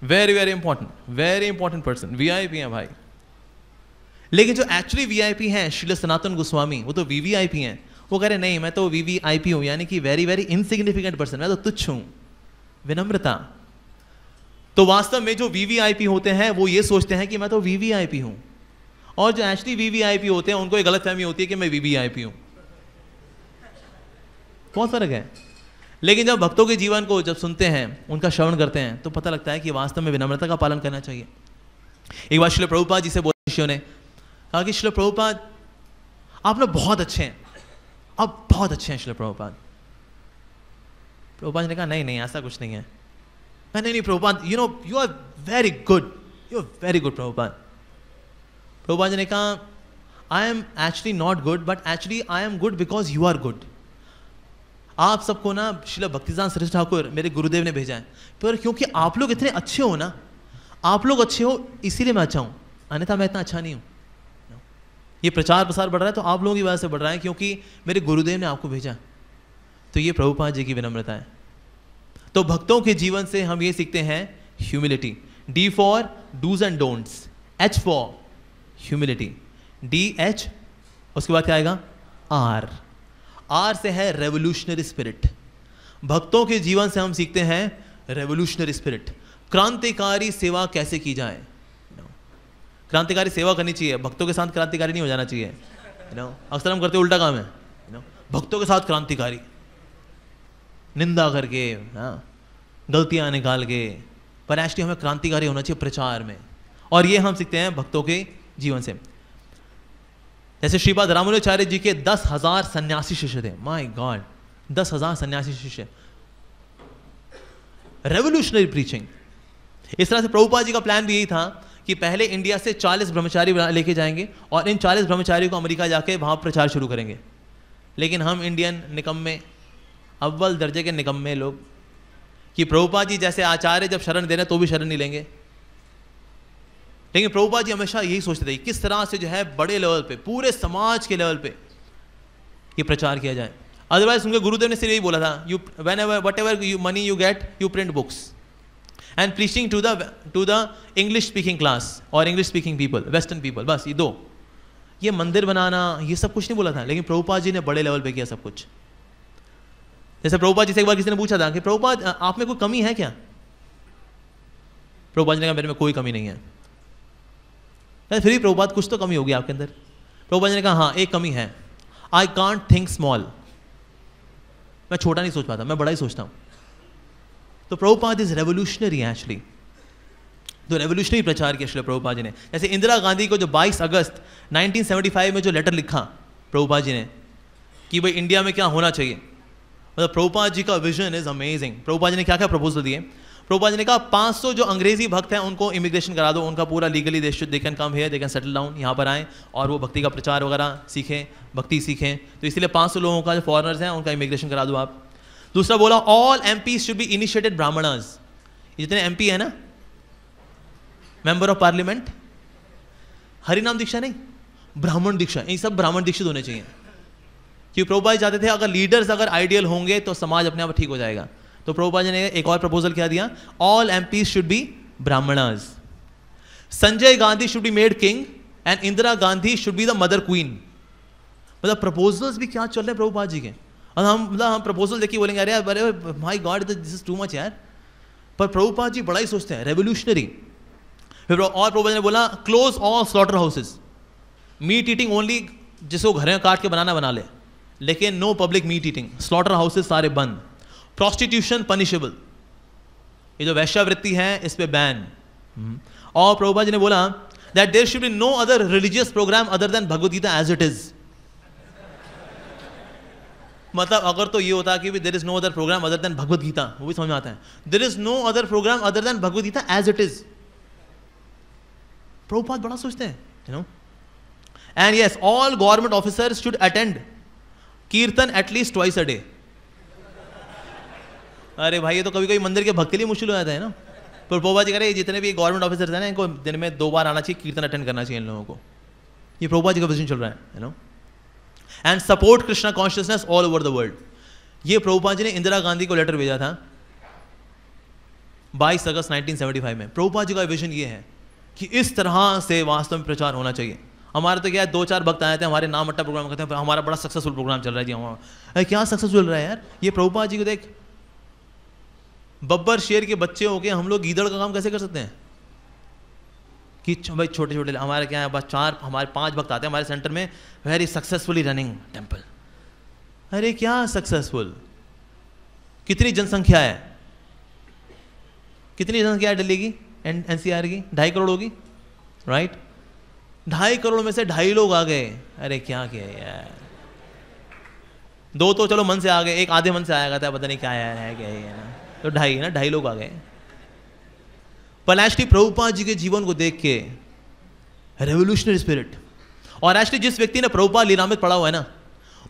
very very important person, VIP हैं भाई। लेकिन जो एक्चुअली वीआईपी हैं, श्रील सनातन गोस्वामी, वो तो वीवीआईपी हैं। वो कह रहे नहीं मैं तो वीवीआईपी हूं, यानी कि वेरी वेरी इनसिग्निफिकेंट पर्सन, मैं तो तुच्छ हूं, विनम्रता। तो वास्तव में जो वीवीआईपी होते हैं वो ये सोचते हैं कि मैं तो वीवीआईपी हूं, और जो एक्चुअली वीवीआईपी होते हैं उनको एक गलतफहमी होती है कि मैं वीवीआईपी हूं। बहुत फर्क है। लेकिन जब भक्तों के जीवन को जब सुनते हैं, उनका श्रवण करते हैं, तो पता लगता है कि वास्तव में विनम्रता का पालन करना चाहिए। एक बार श्रील प्रभुपाद जी से बोले शिष्यों ने, कहा कि श्रील प्रभुपाद आप लोग बहुत अच्छे हैं, आप बहुत अच्छे हैं श्रील प्रभुपाद। प्रभुपाद ने कहा नहीं नहीं ऐसा कुछ नहीं है। नहीं Prabhupada you know you are very good, you are very good Prabhupada. Prabhupada ji ने कहा I am actually not good, but actually I am good because you are good. आप सबको ना श्रील भक्तिसिद्धांत सरस्वती ठाकुर मेरे गुरुदेव ने भेजा है, पर क्योंकि आप लोग इतने अच्छे हो ना, आप लोग अच्छे हो इसीलिए मैं अच्छा हूं, अन्यथा मैं इतना अच्छा नहीं हूं। ये प्रचार प्रसार बढ़ रहा है तो आप लोगों की वजह से बढ़ रहा है, क्योंकि मेरे गुरुदेव ने आपको भेजा। तो ये प्रभुपाद जी की विनम्रता है। तो भक्तों के जीवन से हम ये सीखते हैं humility. D for dos and don'ts, H for humility, DH, उसके बाद क्या आएगा R। R से है रेवोल्यूशनरी स्पिरिट। भक्तों के जीवन से हम सीखते हैं रेवोल्यूशनरी स्पिरिट, क्रांतिकारी सेवा कैसे की जाए। क्रांतिकारी सेवा करनी चाहिए, भक्तों के साथ क्रांतिकारी नहीं हो जाना चाहिए। अक्सर हम करते उल्टा काम है, भक्तों के साथ क्रांतिकारी, निंदा करके, गलतियां निकाल के, पर एक्चुअली हमें क्रांतिकारी होना चाहिए प्रचार में। और ये हम सीखते हैं भक्तों के जीवन से। जैसे श्रीपाद रामानुजाचार्य जी के 10,000 सन्यासी शिष्य थे। माय गॉड, 10,000 सन्यासी शिष्य, रेवोल्यूशनरी प्रीचिंग। इस तरह से प्रभुपाद जी का प्लान भी यही था कि पहले इंडिया से 40 ब्रह्मचारी लेके जाएंगे और इन 40 ब्रह्मचारियों को अमेरिका जाके वहां प्रचार शुरू करेंगे। लेकिन हम इंडियन निकम्मे, अव्वल दर्जे के निकम्मे लोग, कि प्रभुपाद जी जैसे आचार्य जब शरण दे रहे तो भी शरण नहीं लेंगे। लेकिन प्रभुपाद जी हमेशा यही सोचते थे किस तरह से जो है बड़े लेवल पे, पूरे समाज के लेवल पे ये प्रचार किया जाए। अदरवाइज उनके गुरुदेव ने सिर्फ यही बोला था, you whenever whatever you money you get you print books and preaching to the English speaking class और English speaking people, western people, बस ये दो। ये मंदिर बनाना ये सब कुछ नहीं बोला था, लेकिन प्रभुपाद जी ने बड़े लेवल पे किया सब कुछ। जैसे प्रभुपाद जी से एक बार किसी ने पूछा था कि प्रभुपाद आप में कोई कमी है क्या। प्रभुपाद जी ने कहा मेरे में कोई कमी नहीं है। फिर भी प्रभुपाद कुछ तो कमी होगी आपके अंदर। प्रभुपाद जी ने कहा हाँ एक कमी है, आई कांट थिंक स्मॉल। मैं छोटा नहीं सोच पाता, मैं बड़ा ही सोचता हूं। तो प्रभुपाद इज रेवोल्यूशनरी एक्चुअली। तो रेवोल्यूशनरी प्रचार किया श्री प्रभुपाद जी ने। जैसे इंदिरा गांधी को जो 22 अगस्त 1975 में जो लेटर लिखा प्रभुपाद जी ने कि भाई इंडिया में क्या होना चाहिए, मतलब प्रभुपाद जी का vision is amazing. Prabhupada ji ने क्या क्या प्रपोजल दिए। प्रभुपाद जी ने कहा 500 जो अंग्रेजी भक्त हैं उनको इमिग्रेशन करा दो, उनका पूरा legally they can come here, they can settle down, यहाँ पर आएँ और वो भक्ति का प्रचार वगैरह सीखें, भक्ति सीखें। तो इसलिए 500 लोगों का जो फॉरेनर्स हैं उनका इमिग्रेशन करा दो आप। दूसरा बोला all MP should be initiated Brahmanas. जितने MP है ना, मेंबर ऑफ पार्लियामेंट, हरिनाम दीक्षा नहीं, ब्राह्मण दीक्षा, ये सब ब्राह्मण दीक्षित होने चाहिए। क्योंकि प्रभुपाद चाहते थे अगर लीडर्स अगर आइडियल होंगे तो समाज अपने आप ठीक हो जाएगा। तो प्रभुपाद जी ने एक और प्रपोजल क्या दिया, all MPs should be Brahmanas. Sanjay Gandhi should be made king and Indira Gandhi should be the mother queen. मतलब प्रपोजल्स भी क्या चल रहे हैं प्रभुपाद जी के। और हम प्रपोजल देखिए बोलेंगे अरे अरे my God this is too much यार, पर प्रभुपाद जी बड़ा ही सोचते हैं, रेवोल्यूशनरी। फिर और प्रभुपाद ने बोला close all slaughterhouses, meat eating only, जिसको घर में काट के बनाना बना ले, लेकिन no public meat eating, slaughterhouses सारे बंद। प्रोस्टिट्यूशन पनिशेबल, ये जो वैश्यावृत्ति है इस पे बैन। और प्रभुपाद जी ने बोला that there should be no other religious program other than Bhagavad Gita as it is. मतलब अगर तो ये होता कि there is no other program other than Bhagavad Gita, वो भी समझ में आता है। There is no other program other than Bhagavad Gita as it is. Prabhupada बड़ा सोचते हैं, you know. And yes all government officers should attend kirtan at least twice a day. अरे भाई ये तो कभी कभी मंदिर के भक्त के लिए मुश्किल हो जाता है ना। पर प्रभुपाद जी कह रहे हैं जितने भी गवर्नमेंट ऑफिसर्स हैं ना, इनको दिन में 2 बार आना चाहिए, कीर्तन अटेंड करना चाहिए इन लोगों को। ये प्रभुपाद जी का विजन चल रहा है, you know. And support Krishna consciousness all over the world, ये प्रभुपाद जी ने इंदिरा गांधी को लेटर भेजा था 22 अगस्त 1975 में। प्रभुपाद जी का विजन ये है कि इस तरह से वास्तव में प्रचार होना चाहिए। हमारे तो क्या है, 2-4 भक्त आए थे, हमारे नाम अट्टा प्रोग्राम करते हैं, हमारा बड़ा सक्सेसफुल प्रोग्राम चल रहा है जी। हमारा क्या सक्सेसफुल चल रहा है यार, ये प्रभुपाद जी को देख, बब्बर शेर के बच्चे हो के हम लोग गीदड़ का काम कैसे कर सकते हैं कि भाई छोटे छोटे हमारे क्या है, बस 5 भक्त आते हैं हमारे सेंटर में, वेरी सक्सेसफुली रनिंग टेम्पल। अरे क्या सक्सेसफुल, कितनी जनसंख्या है, कितनी जनसंख्या है दिल्ली की, एनसीआर की 2.5 करोड़ होगी, राइट? 2.5 करोड़ में से 2.5 लोग आ गए। अरे क्या किया यार, 2 तो चलो मन से आ गए, एक आधे मन से आया गया था, पता नहीं क्या यार है क्या है ना, तो 2.5 लोग आ गए। पर एक्चुअली प्रभुपाद जी के जीवन को देख के रेवोल्यूशनरी स्पिरिट, और एक्चुअली जिस व्यक्ति ने प्रभुपाद लीलामृत पढ़ा हुआ है ना,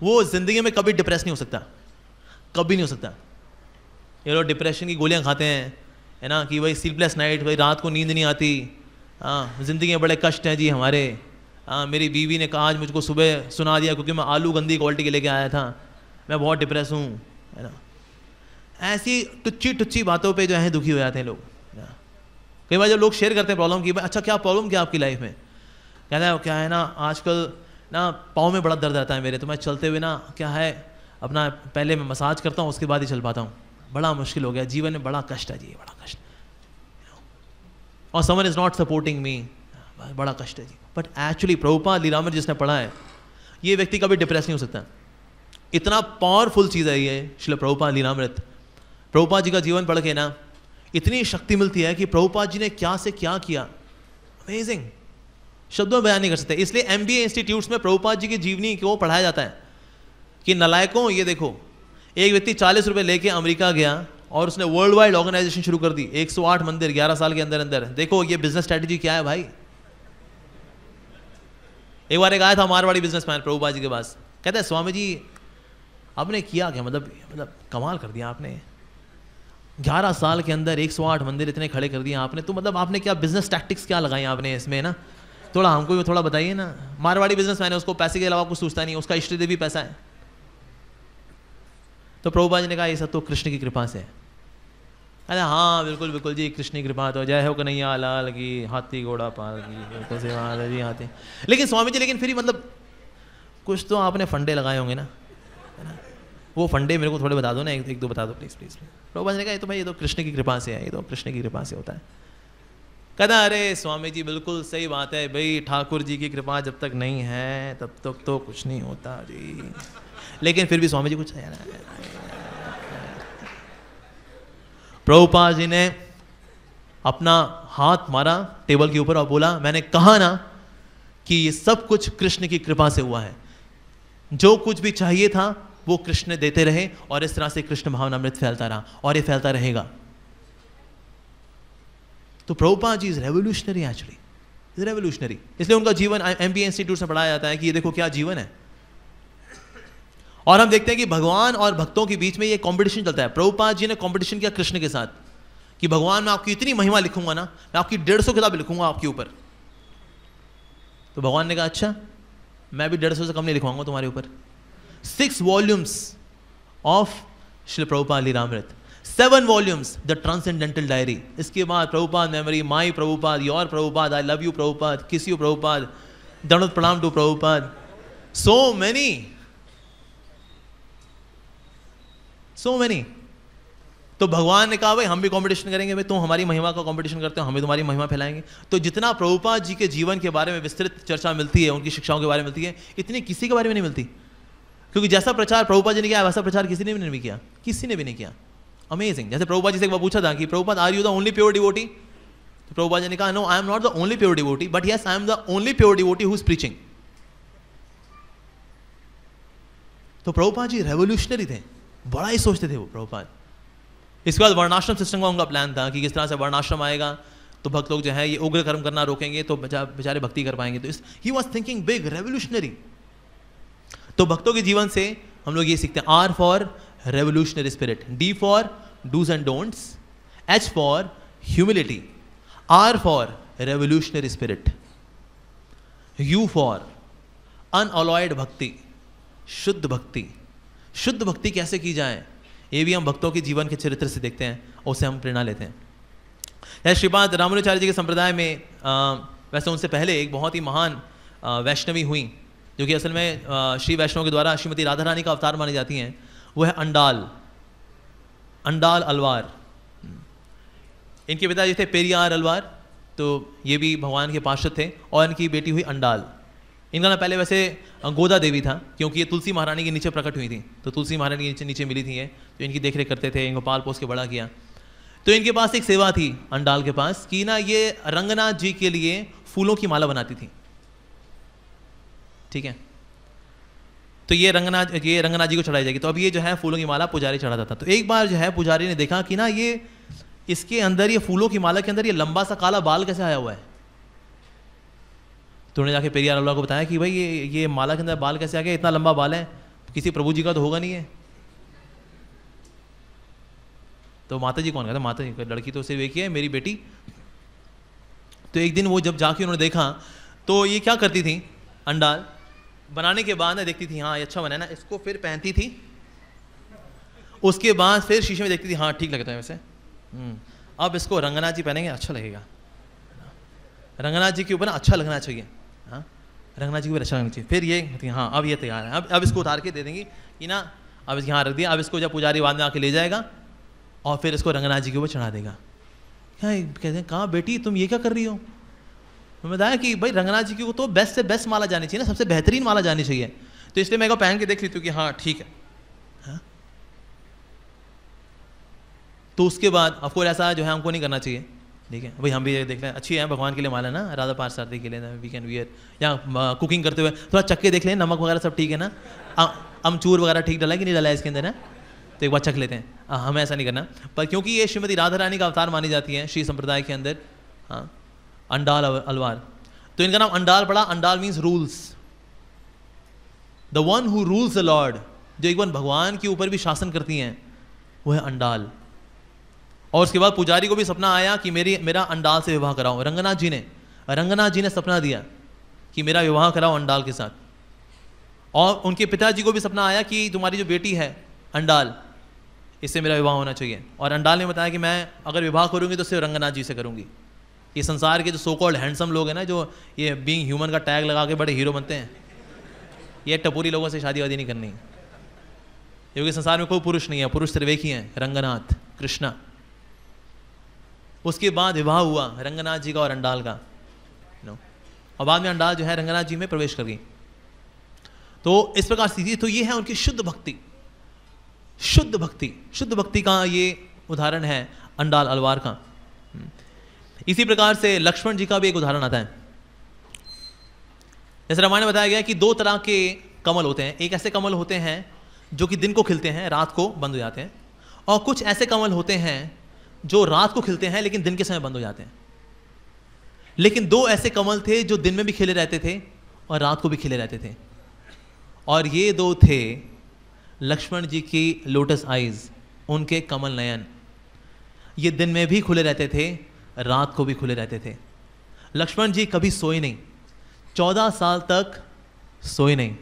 वो जिंदगी में कभी डिप्रेस नहीं हो सकता, कभी नहीं हो सकता। ये लोग डिप्रेशन की गोलियां खाते हैं, है ना, कि भाई स्लीपलेस नाइट, भाई रात को नींद नहीं आती, हाँ ज़िंदगी में बड़े कष्ट हैं जी हमारे। हाँ, मेरी बीवी ने कहा आज मुझको सुबह सुना दिया क्योंकि मैं आलू गंदी क्वालिटी के लेके आया था, मैं बहुत डिप्रेस हूँ, है ना। ऐसी टुच्ची टुच्ची बातों पे जो है दुखी हो जाते हैं लोग। कई बार जब लोग शेयर करते हैं प्रॉब्लम की, भाई अच्छा क्या प्रॉब्लम क्या आपकी लाइफ में, कहना है क्या है ना, आजकल ना पाँव में बड़ा दर्द रहता है मेरे, तो मैं चलते हुए ना क्या है अपना पहले मैं मसाज करता हूँ, उसके बाद ही चल पाता हूँ, बड़ा मुश्किल हो गया जीवन में, बड़ा कष्ट है जी, बड़ा कष्ट, और someone is not supporting me, बड़ा कष्ट है जी। बट एक्चुअली प्रभुपाद लीलामृत जिसने पढ़ा है, ये व्यक्ति कभी डिप्रेस नहीं हो सकता। इतना पावरफुल चीज़ है ये श्रील प्रभुपाद लीलामृत। प्रभुपाद जी का जीवन पढ़ के ना इतनी शक्ति मिलती है कि प्रभुपाद जी ने क्या से क्या किया, अमेजिंग, शब्दों में बयान नहीं कर सकते। इसलिए MBA इंस्टीट्यूट्स में प्रभुपाद जी की जीवनी को पढ़ाया जाता है कि नलायकों, ये देखो एक व्यक्ति 40 रुपये लेके अमेरिका गया और उसने वर्ल्ड वाइड ऑर्गेनाइजेशन शुरू कर दी, 108 मंदिर 11 साल के अंदर अंदर। देखो ये बिजनेस स्ट्रेटेजी क्या है भाई। एक बार एक आया था मारवाड़ी बिजनेसमैन प्रभुपाद जी के पास, कहता है स्वामी जी आपने किया क्या, मतलब कमाल कर दिया आपने, 11 साल के अंदर 108 मंदिर इतने खड़े कर दिए आपने, तो मतलब आपने क्या बिजनेस टैक्टिक्स क्या लगाई आपने इसमें ना, थोड़ा हमको भी थोड़ा बताइए ना। मारवाड़ी बिजनेसमैन है, उसको पैसे के अलावा कुछ सोचता नहीं, उसका इष्ट देव भी पैसा है। तो प्रभुपाद जी ने कहा ये सब तो कृष्ण की कृपा से है। अरे हाँ बिल्कुल बिल्कुल जी, कृष्ण की कृपा तो, जय हो कन्हैया लाल की, हाथी घोड़ा पाल की, बिल्कुल से बात है जी हाथी। लेकिन स्वामी जी लेकिन फिर मतलब कुछ तो आपने फंडे लगाए होंगे ना, है ना, वो फंडे मेरे को थोड़े बता दो ना, एक दो बता दो प्लीज़ प्लीज़। प्रभुपाद जी ने कहा ये तो भाई ये तो कृष्ण की कृपा से है, ये तो कृष्ण की कृपा से होता है। कहता अरे स्वामी जी बिल्कुल सही बात है भाई, ठाकुर जी की कृपा जब तक नहीं है तब तक तो कुछ नहीं होता जी। लेकिन फिर भी स्वामी जी कुछ प्रभुपाद जी ने अपना हाथ मारा टेबल के ऊपर और बोला, मैंने कहा ना कि ये सब कुछ कृष्ण की कृपा से हुआ है, जो कुछ भी चाहिए था वो कृष्ण देते रहे, और इस तरह से कृष्ण भावनामृत फैलता रहा और ये फैलता रहेगा। तो Prabhupada ji is revolutionary, actually is revolutionary. इसलिए उनका जीवन MBA इंस्टीट्यूट से पढ़ाया जाता है कि ये देखो क्या जीवन है। और हम देखते हैं कि भगवान और भक्तों के बीच में ये कंपटीशन चलता है। प्रभुपाद जी ने कंपटीशन किया कृष्ण के साथ कि भगवान मैं आपकी इतनी महिमा लिखूंगा ना, मैं आपकी 150 किताब लिखूंगा आपके ऊपर। तो भगवान ने कहा अच्छा मैं भी 150 से कम नहीं लिखवाऊंगा तुम्हारे ऊपर। 6 volumes of Shri Prabhupada Lilamrita, 7 volumes the transcendental diary. इसके बाद Prabhupada memory, my Prabhupada, your Prabhupada, I love you Prabhupada, kiss you Prabhupada, दंडवत प्रणाम टू प्रभुपाद, सो मैनी। तो भगवान ने कहा भाई हम भी कंपटीशन करेंगे, भाई तुम हमारी महिमा का कंपटीशन करते हो, हम भी तुम्हारी महिमा फैलाएंगे। तो जितना प्रभुपाद जी के जीवन के बारे में विस्तृत चर्चा मिलती है, उनकी शिक्षाओं के बारे में मिलती है, इतनी किसी के बारे में नहीं मिलती। क्योंकि जैसा प्रचार प्रभुपाद जी ने किया वैसा प्रचार किसी ने भी नहीं किया, किसी ने भी नहीं किया। अमेजिंग। जैसे प्रभुपाद जी से एक बार पूछा था कि Prabhupada are you the only pure devotee, तो प्रभुपाद जी ने कहा no I am not the only pure devotee, but yes I am the only pure devotee who is preaching. तो प्रभुपाद जी रेवोल्यूशनरी थे, बड़ा ही सोचते थे वो प्रभुपाद। इसके बाद वर्णाश्रम सिस्टम का उनका प्लान था कि किस तरह से वर्णाश्रम आएगा तो भक्त लोग जो है ये उग्र कर्म करना रोकेंगे तो बेचारे भक्ति कर पाएंगे। तो he was thinking big, revolutionary. तो भक्तों के जीवन से हम लोग ये सीखते हैं, R for revolutionary spirit, D for dos and don'ts, H for humility, R for revolutionary spirit, U for unalloyed bhakti, शुद्ध भक्ति, शुद्ध भक्ति कैसे की जाए, ये भी हम भक्तों के जीवन के चरित्र से देखते हैं और उससे हम प्रेरणा लेते हैं। जैसे श्रीपाद रामानुजाचार्य जी के संप्रदाय में वैसे उनसे पहले एक बहुत ही महान वैष्णवी हुई, जो कि असल में श्री वैष्णव के द्वारा श्रीमती राधा रानी का अवतार मानी जाती हैं। वो है अंडाल अलवार। इनके पिताजी थे पेरियार अलवार, तो ये भी भगवान के पार्षद थे, और इनकी बेटी हुई अंडाल। इनका नाम पहले वैसे गोदा देवी था, क्योंकि ये तुलसी महारानी के नीचे प्रकट हुई थी, तो तुलसी महारानी के नीचे मिली थी ये, तो इनकी देखरेख करते थे, इनको पाल पोस के बड़ा किया। तो इनके पास एक सेवा थी अंडाल के पास कि ना ये रंगनाथ जी के लिए फूलों की माला बनाती थी, ठीक है। तो ये रंगनाथ जी को चढ़ाई जाएगी, तो अब ये जो है फूलों की माला पुजारी चढ़ाता था। तो एक बार जो है पुजारी ने देखा कि ना ये इसके अंदर, ये फूलों की माला के अंदर ये लंबा सा काला बाल कैसे आया हुआ है। तो उन्होंने जाके पेरियार अल्लाह को बताया कि भाई ये माला के अंदर बाल कैसे आ गया, इतना लंबा बाल है, किसी प्रभु जी का तो होगा नहीं है। तो माता जी कौन कहता, माता जी, लड़की तो सिर्फ एक ही है, मेरी बेटी। तो एक दिन वो जब जाके उन्होंने देखा, तो ये क्या करती थी, अंडाल बनाने के बाद ना देखती थी, हाँ ये अच्छा बना है ना, इसको फिर पहनती थी, उसके बाद फिर शीशे में देखती थी, हाँ ठीक लगता है वैसे, अब इसको रंगनाथ जी पहनेंगे अच्छा लगेगा, रंगनाथ जी के ऊपर ना अच्छा लगना चाहिए, हाँ रंगनाथ जी के ऊपर अच्छा लगना चाहिए। फिर ये हाँ अब ये तैयार है, अब इसको उतार के दे देंगी कि ना, अब इसके यहाँ रख दिया, अब इसको जब पुजारी बाद में आके ले जाएगा और फिर इसको रंगनाथ जी के ऊपर चढ़ा देगा। क्या कहते हैं, कहाँ बेटी तुम ये क्या कर रही हो। तो मैं बताया कि भाई रंगनाथ जी की तो बेस्ट से बेस्ट माला जानी चाहिए ना, सबसे बेहतरीन माला जानी चाहिए, तो इसलिए मैं पहन के देख लेती हूँ कि हाँ ठीक है। हाँ? तो उसके बाद ऑफकोर्स ऐसा जो है हमको नहीं करना चाहिए, ठीक है भाई, हम भी देख लें अच्छी है भगवान के लिए माला ना, राधा पार्षद के लिए वी कैन वियर, या कुकिंग करते हुए थोड़ा चक्के देख लें, नमक वगैरह सब ठीक है ना, अमचूर वगैरह ठीक डाला कि नहीं डाला है इसके अंदर ना, तो एक बार चख लेते हैं। हमें ऐसा नहीं करना, पर क्योंकि ये श्रीमती राधा रानी का अवतार मानी जाती है श्री संप्रदाय के अंदर, हाँ अंडाल अलवार, तो इनका नाम अंडाल पड़ा। Andal means rules, the one who rules the Lord, जो एक बार भगवान के ऊपर भी शासन करती हैं, वो है अंडाल। और उसके बाद पुजारी को भी सपना आया कि मेरा अंडाल से विवाह कराओ। रंगनाथ जी ने सपना दिया कि मेरा विवाह कराओ अंडाल के साथ। और उनके पिताजी को भी सपना आया कि तुम्हारी जो बेटी है अंडाल, इससे मेरा विवाह होना चाहिए। और अंडाल ने बताया कि मैं अगर विवाह करूंगी तो सिर्फ रंगनाथ जी से करूंगी। ये संसार के जो सो कॉल्ड हैंडसम लोग हैं ना, जो ये बीइंग ह्यूमन का टैग लगा के बड़े हीरो बनते हैं, ये टपोरी लोगों से शादी वादी नहीं करनी, क्योंकि संसार में कोई पुरुष नहीं है, पुरुष सिर्फ एक ही है, रंगनाथ कृष्णा। उसके बाद विवाह हुआ रंगनाथ जी का और अंडाल का, और बाद में अंडाल जो है रंगनाथ जी में प्रवेश कर गई। तो इस प्रकार स्थिति, तो ये है उनकी शुद्ध भक्ति। शुद्ध भक्ति का ये उदाहरण है अंडाल अलवार का। इसी प्रकार से लक्ष्मण जी का भी एक उदाहरण आता है। जैसे रामायण में बताया गया कि दो तरह के कमल होते हैं। एक ऐसे कमल होते हैं जो कि दिन को खिलते हैं, रात को बंद हो जाते हैं, और कुछ ऐसे कमल होते हैं जो रात को खिलते हैं लेकिन दिन के समय बंद हो जाते हैं। लेकिन दो ऐसे कमल थे जो दिन में भी खिले रहते थे और रात को भी खिले रहते थे, और ये दो थे लक्ष्मण जी की लोटस आइज, उनके कमल नयन। ये दिन में भी खुले रहते थे, रात को भी खुले रहते थे। लक्ष्मण जी कभी सोए नहीं, 14 साल तक सोए नहीं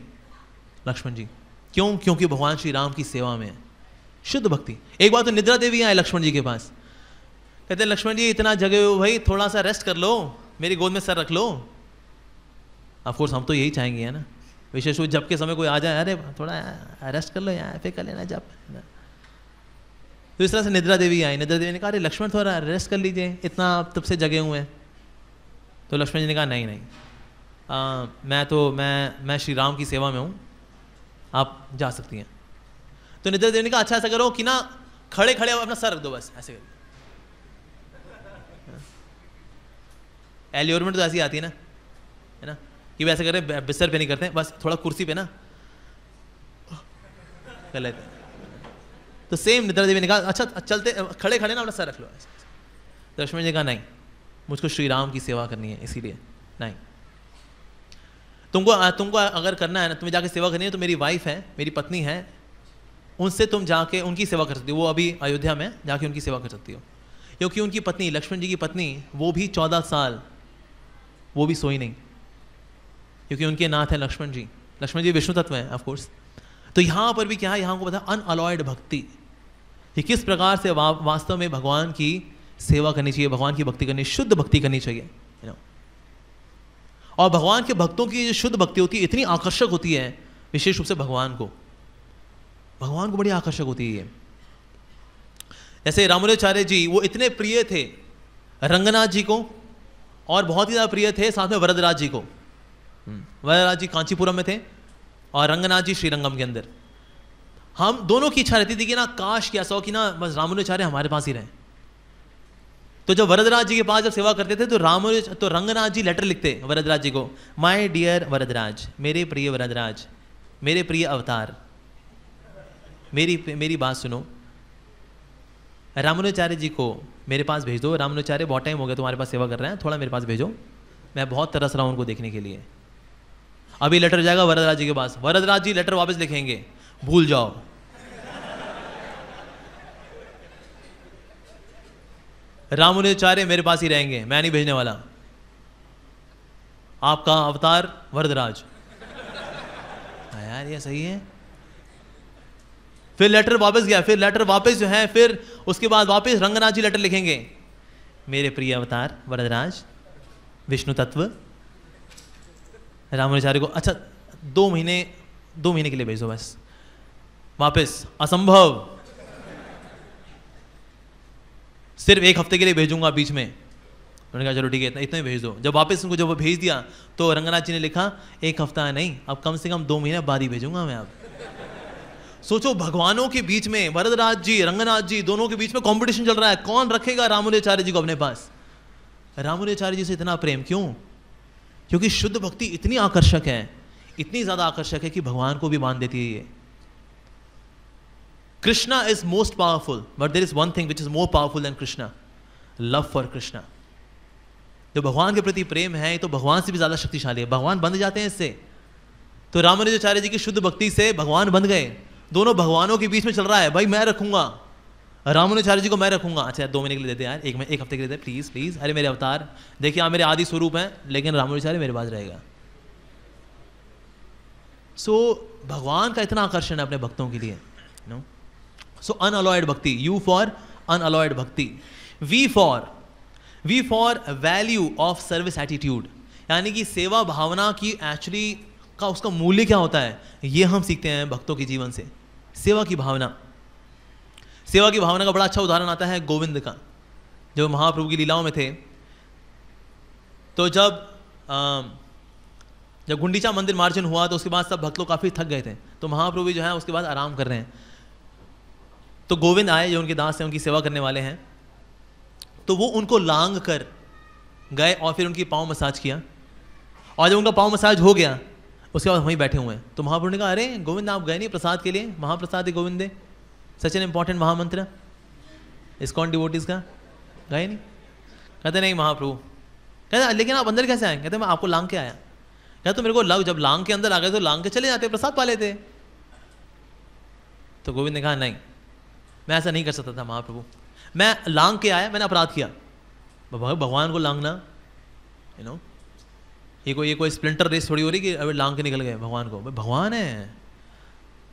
लक्ष्मण जी। क्यों? क्योंकि भगवान श्री राम की सेवा में है, शुद्ध भक्ति। एक बार तो निद्रा देवी आए लक्ष्मण जी के पास, कहते लक्ष्मण जी इतना जगे हो भाई, थोड़ा सा रेस्ट कर लो, मेरी गोद में सर रख लो। ऑफ कोर्स हम तो यही चाहेंगे, है ना, विशेष रूप जब के समय कोई आ जाए, अरे थोड़ा रेस्ट कर लो यार, फिर कर लेना जब। तो इस तरह से निद्रा देवी आई। निद्रा देवी ने कहा अरे लक्ष्मण थोड़ा रेस्ट कर लीजिए, इतना आप तब से जगे हुए हैं। तो लक्ष्मण जी ने कहा नहीं, मैं श्री राम की सेवा में हूँ, आप जा सकती हैं। तो निद्रा देवी ने कहा अच्छा ऐसा करो कि ना खड़े खड़े अपना सर रख दो, बस ऐसे। एलियोरमेंट तो ऐसी आती है ना कि वैसे करे, बिस्तर पे नहीं करते, बस थोड़ा कुर्सी पे ना कर लेते हैं। तो सेम निद्रा देवी ने कहा अच्छा चलते खड़े खड़े ना अपना सर रख लो। लक्ष्मण जी ने कहा नहीं, मुझको श्री राम की सेवा करनी है, इसीलिए नहीं। तुमको अगर करना है ना, तुम्हें जाके सेवा करनी है, तो मेरी वाइफ है, मेरी पत्नी है, उनसे तुम जाके उनकी सेवा कर सकती हो। वो अभी अयोध्या में जाके उनकी सेवा कर सकती हो, क्योंकि उनकी पत्नी लक्ष्मण जी की पत्नी वो भी 14 साल वो भी सोई नहीं, क्योंकि उनके नाथ है लक्ष्मण जी। लक्ष्मण जी विष्णु तत्व है ऑफ कोर्स। तो यहाँ पर भी क्या है, यहाँ को पता अनअलॉयड भक्ति, कि किस प्रकार से वास्तव में भगवान की सेवा करनी चाहिए, भगवान की भक्ति करनी, शुद्ध भक्ति करनी चाहिए, और भगवान के भक्तों की जो शुद्ध भक्ति होती है इतनी आकर्षक होती है, विशेष रूप से भगवान को बड़ी आकर्षक होती है। जैसे रामानुजाचार्य जी, वो इतने प्रिय थे रंगनाथ जी को, और बहुत ही ज़्यादा प्रिय थे साथ में वरदराज जी को। वरदराज जी कांचीपुरम में थे और रंगनाथ जी श्रीरंगम के अंदर। हम दोनों की इच्छा रहती थी कि ना काश कि ऐसा हो कि ना बस रामानुजाचार्य हमारे पास ही रहें। तो जब वरदराज जी के पास जब सेवा करते थे तो रंगनाथ जी लेटर लिखते वरदराज जी को, माय डियर वरदराज, मेरे प्रिय वरदराज, मेरे प्रिय अवतार, मेरी बात सुनो, रामानुजाचार्य जी को मेरे पास भेज दो। रामानुजाचार्य बहुत टाइम हो गया तुम्हारे पास सेवा कर रहे हैं, थोड़ा मेरे पास भेजो, मैं बहुत तरस रहा हूं उनको देखने के लिए। अभी लेटर जाएगा वरदराज जी के पास, वरदराज जी लेटर वापस लिखेंगे, भूल जाओ। रामानुजाचार्य मेरे पास ही रहेंगे, मैं नहीं भेजने वाला, आपका अवतार वरदराज। यार ये सही है। फिर लेटर वापस गया, फिर लेटर वापस जो है, फिर उसके बाद वापस रंगनाथ जी लेटर लिखेंगे, मेरे प्रिय अवतार वरदराज, विष्णु तत्व। रामानुजाचार्य को अच्छा 2 महीने के लिए भेजो बस, वापस असंभव, सिर्फ 1 हफ्ते के लिए भेजूंगा बीच में। उन्होंने कहा चलो ठीक है, इतना ही भेज दो। जब वापस उनको जब वो भेज दिया तो रंगनाथ जी ने लिखा 1 हफ्ता नहीं, अब कम से कम 2 महीने बाद ही भेजूंगा मैं। अब सोचो, भगवानों के बीच में वरदराज जी, रंगनाथ जी, दोनों के बीच में कंपटीशन चल रहा है, कौन रखेगा रामानुजाचार्य जी को अपने पास। रामानुजाचार्य जी से इतना प्रेम क्यों? क्योंकि शुद्ध भक्ति इतनी आकर्षक है, इतनी ज्यादा आकर्षक है कि भगवान को भी बांध देती है ये। Krishna is most powerful, but there is one thing which is more powerful than Krishna, love for Krishna. जो भगवान के प्रति प्रेम है तो भगवान से भी ज्यादा शक्तिशाली है, भगवान बंध जाते हैं इससे। तो रामानुजाचार्य जी की शुद्ध भक्ति से भगवान बंध गए, दोनों भगवानों के बीच में चल रहा है, भाई मैं रखूंगा रामानुजाचार्य जी को, मैं रखूंगा। अच्छा 2 महीने के लिए देते यार, 1 हफ्ते के लिए देते प्लीज प्लीज, अरे मेरे अवतार देखिए, आप मेरे आदि स्वरूप हैं, लेकिन रामानुजाचार्य मेरे पास रहेगा। सो भगवान का इतना आकर्षण है अपने भक्तों के लिए, no. So unalloyed bhakti, U for unalloyed bhakti, V for value of service attitude, यानी कि सेवा भावना की एक्चुअली का उसका मूल्य क्या होता है, ये हम सीखते हैं भक्तों के जीवन से। सेवा की भावना का बड़ा अच्छा उदाहरण आता है गोविंद का, जो महाप्रभु की लीलाओं में थे। तो जब गुंडीचा मंदिर मार्जन हुआ तो उसके बाद सब भक्त लोग काफी थक गए थे, तो महाप्रभु जो है उसके बाद आराम कर रहे हैं। तो गोविंद आए, जो उनके दास हैं, उनकी सेवा करने वाले हैं, तो वो उनको लांग कर गए और फिर उनकी पाँव मसाज किया, और जब उनका पाँव मसाज हो गया उसके बाद वहीं बैठे हुए हैं। तो महाप्रभु ने कहा, अरे गोविंद आप गए नहीं प्रसाद के लिए, महाप्रसाद है गोविंद, सच एन इंपॉर्टेंट महामंत्र इस्कॉन डिवोटीज का, गए नहीं? कहते नहीं महाप्रभु। कहते लेकिन आप अंदर कैसे आए? कहते मैं आपको लांग के आया। कहते तो मेरे को जब लांग के अंदर आ गए तो लांग के चले जाते, प्रसाद पा लेते। तो गोविंद ने कहा नहीं, मैं ऐसा नहीं कर सकता था महाप्रभु, मैं लांग के आया, मैंने अपराध किया। भगवान को लांगना, यू नो, ये कोई स्प्लिंटर रेस थोड़ी हो रही कि अभी लांग के निकल गए भगवान को, भगवान है।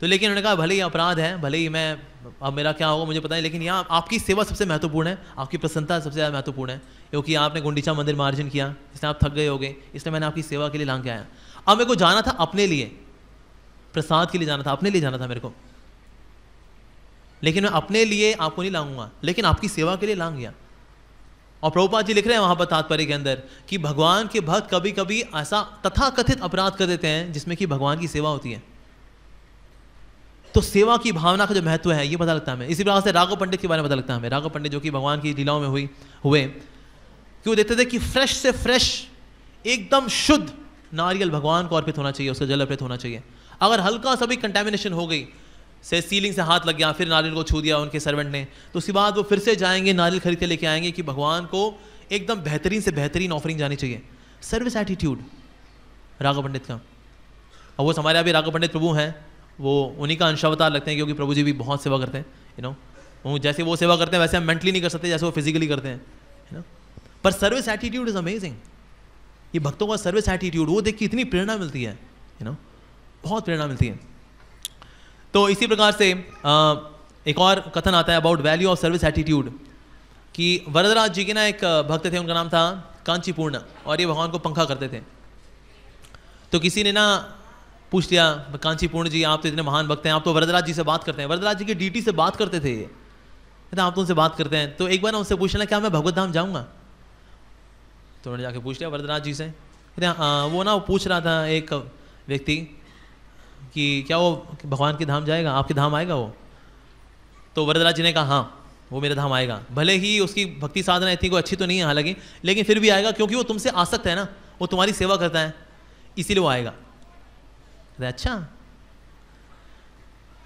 तो लेकिन उन्होंने कहा भले ही अपराध है, भले ही मैं, अब मेरा क्या होगा मुझे पता नहीं, लेकिन यहाँ आपकी सेवा सबसे महत्वपूर्ण है, आपकी प्रसन्नता सबसे ज़्यादा महत्वपूर्ण है, क्योंकि आपने गुंडीचा मंदिर मार्जन किया, इसलिए आप थक गए होगे, इसलिए मैंने आपकी सेवा के लिए लांग के आया। अब मेरे को जाना था अपने लिए, प्रसाद के लिए जाना था, अपने लिए जाना था मेरे को, लेकिन मैं अपने लिए आपको नहीं लाऊंगा, लेकिन आपकी सेवा के लिए लांग गया। और प्रभुपाद जी लिख रहे हैं वहां पर तात्पर्य के अंदर कि भगवान के भक्त कभी कभी ऐसा तथाकथित अपराध कर देते हैं जिसमें कि भगवान की सेवा होती है। तो सेवा की भावना का जो महत्व है ये पता लगता है हमें। इसी प्रकार से राघव पंडित के बारे में पता लगता है हमें। राघव पंडित जो कि भगवान की लीलाओं में हुए कि वो देते थे कि फ्रेश से फ्रेश एकदम शुद्ध नारियल भगवान को अर्पित होना चाहिए, उसका जल अर्पित होना चाहिए। अगर हल्का सा भी कंटेमिनेशन हो गई, से सीलिंग से हाथ लग गया, फिर नारियल को छू दिया उनके सर्वेंट ने, तो उसके बाद वो फिर से जाएंगे नारियल खरीद के लेके आएंगे कि भगवान को एकदम बेहतरीन से बेहतरीन ऑफरिंग जानी चाहिए। सर्विस एटीट्यूड राघव पंडित का। और वो हमारे अभी राघव पंडित प्रभु हैं, वो उन्हीं का अंशावतार लगते हैं, क्योंकि प्रभु जी भी बहुत सेवा करते हैं, यू नो। जैसे वो सेवा करते हैं वैसे हम मेंटली नहीं कर सकते जैसे वो फिजिकली करते हैं, यू नो। पर सर्विस एटीट्यूड इज अमेजिंग। ये भक्तों का सर्विस एटीट्यूड वो देख के इतनी प्रेरणा मिलती है, यू नो, बहुत प्रेरणा मिलती है। तो इसी प्रकार से एक और कथन आता है about value of service attitude, कि वरदराज जी के ना एक भक्त थे, उनका नाम था कांचीपूर्ण, और ये भगवान को पंखा करते थे। तो किसी ने ना पूछ लिया, कांचीपूर्ण जी आप तो इतने महान भक्त हैं, आप तो वरदराज जी से बात करते हैं, वरदराज जी की डीटी से बात करते थे, आप तो उनसे बात करते हैं, तो एक बार ना उनसे पूछना क्या मैं भगवत धाम जाऊँगा? तो उन्होंने जाके पूछ लिया वरदराज जी से, वो ना पूछ रहा था एक व्यक्ति कि क्या वो भगवान के धाम जाएगा, आपके धाम आएगा वो? तो वरदराज जी ने कहा हाँ वो मेरे धाम आएगा, भले ही उसकी भक्ति साधना इतनी कोई अच्छी तो नहीं है हालांकि, लेकिन फिर भी आएगा, क्योंकि वो तुमसे आसक्त है ना, वो तुम्हारी सेवा करता है, इसीलिए वो आएगा। अच्छा,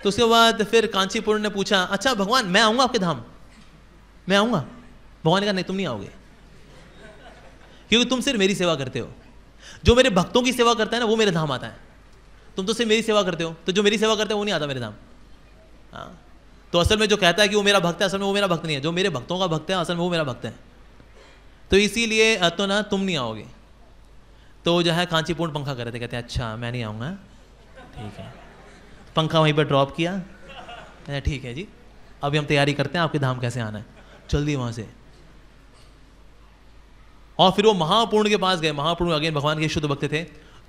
तो उसके बाद फिर कांचीपुर ने पूछा, अच्छा भगवान मैं आऊँगा आपके धाम, मैं आऊँगा? भगवान ने कहा नहीं तुम नहीं आओगे, क्योंकि तुम सिर्फ मेरी सेवा करते हो, जो मेरे भक्तों की सेवा करता है ना वो मेरे धाम आता है, तुम तो सिर्फ मेरी सेवा करते हो, तो जो मेरी सेवा करते हैं वो नहीं आता मेरे धाम। हाँ, तो असल में जो कहता है कि वो मेरा भक्त है, असल में वो मेरा भक्त नहीं है, जो मेरे भक्तों का भक्त है असल में वो मेरा भक्त है, तो इसीलिए तो ना तुम नहीं आओगे। तो जो है कांचीपूर्ण पंखा कर रहे थे, कहते हैं अच्छा मैं नहीं आऊँगा, ठीक है। पंखा वहीं पर ड्रॉप किया, ठीक है जी अभी हम तैयारी करते हैं आपके धाम कैसे आना है, चल दी वहाँ से। और फिर वो महापूर्ण के पास गए, महापूर्ण अगेन भगवान के शुद्ध भक्त थे,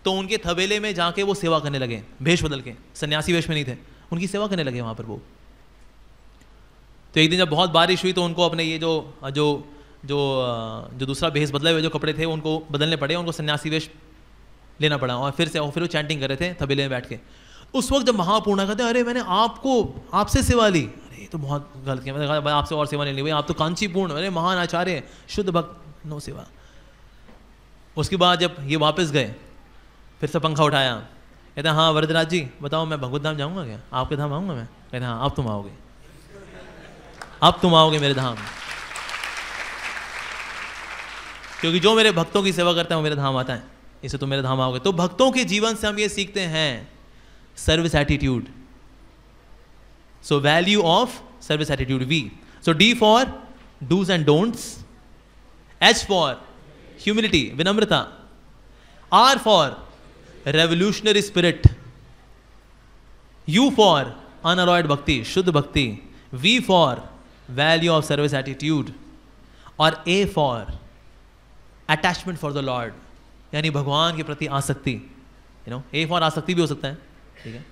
तो उनके थबेले में जाके वो सेवा करने लगे, भेष बदल के, सन्यासी वेश में नहीं थे, उनकी सेवा करने लगे वहाँ पर वो। तो एक दिन जब बहुत बारिश हुई तो उनको अपने ये जो दूसरा भेष बदले हुए जो कपड़े थे उनको बदलने पड़े, उनको सन्यासी वेश लेना पड़ा, और फिर वो चैंटिंग कर रहे थे थबेले में बैठ के। उस वक्त जब महापूर्ण कहते अरे मैंने आपसे सेवा ली, अरे तो बहुत गलत किया, मैंने कहा आपसे और सेवा नहीं ली भाई, आप तो कांचीपूर्ण अरे महान आचार्य शुद्ध भक्त, नो सेवा। उसके बाद जब ये वापस गए फिर से पंखा उठाया, कहते हैं हाँ वरदराज जी बताओ मैं भगवत धाम जाऊँगा क्या, आपके धाम आऊँगा मैं? कहते हैं हाँ अब तुम आओगे, अब तुम आओगे मेरे धाम, क्योंकि जो मेरे भक्तों की सेवा करता है वो मेरे धाम आता है, इसे तुम मेरे धाम आओगे। तो भक्तों के जीवन से हम ये सीखते हैं service attitude, so value of service attitude V. So D for dos and don'ts, H for humility विनम्रता, R for revolutionary spirit, U for unalloyed bhakti शुद्ध भक्ति, V for value of service attitude, और A for attachment for the Lord, यानी भगवान के प्रति आसक्ति। A for आसक्ति भी हो सकता है, ठीक है।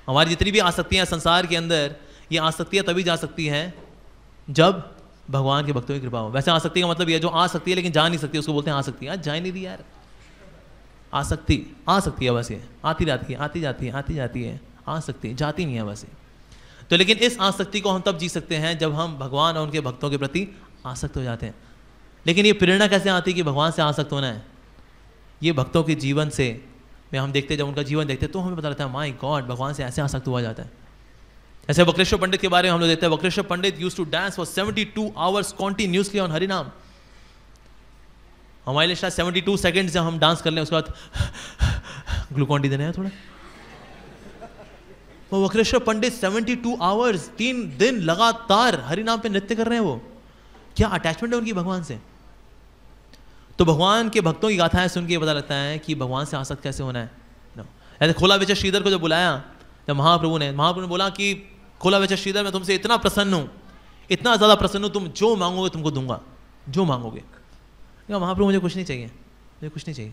हमारी जितनी भी आसक्तियां संसार के अंदर, ये आसक्तियां तभी जा सकती हैं जब भगवान के भक्तों की कृपा हो। वैसे आसक्ति का मतलब ये जो आ सकती है लेकिन जा नहीं सकती उसको बोलते हैं आसक्ति। आज जा नहीं रही यार, आसक्ति आ सकती है बस, ये आती जाती है आती जाती है आती जाती है, आसक्ति जाती नहीं है बस ये। तो लेकिन इस आसक्ति को हम तब जी सकते हैं जब हम भगवान और उनके भक्तों के प्रति आसक्त हो जाते हैं। लेकिन ये प्रेरणा कैसे आती है कि भगवान से आसक्त होना है? ये भक्तों के जीवन से में हम देखते, जब उनका जीवन देखते तो हमें पता लगता है माय गॉड भगवान से ऐसे आसक्त हुआ जाता है। ऐसे वक्रेश्वर पंडित के बारे में हम लोग देखते हैं, Vakreshwar Pandit used to dance for 72 hours continuously on Hari naam. हमारे लिए शायद 72 सेकंड जब हम डांस कर लें उसके बाद ग्लूकॉन डी देना है थोड़ा। वो वक्रेश्वर पंडित 72 आवर्स 3 दिन लगातार हरि नाम पे नृत्य कर रहे हैं। वो क्या अटैचमेंट है उनकी भगवान से। तो भगवान के भक्तों की गाथाएं सुन के पता लगता है कि भगवान से आसक्त कैसे होना है। ऐसे खोला बेचा श्रीधर को जब बुलाया, जब महाप्रभु ने बोला कि खोला बेचा श्रीधर मैं तुमसे इतना प्रसन्न हूँ, इतना ज़्यादा प्रसन्न हूँ, तुम जो मांगोगे तुमको दूंगा, जो मांगोगे। क्या महाप्रभु मुझे कुछ नहीं चाहिए, मुझे कुछ नहीं चाहिए।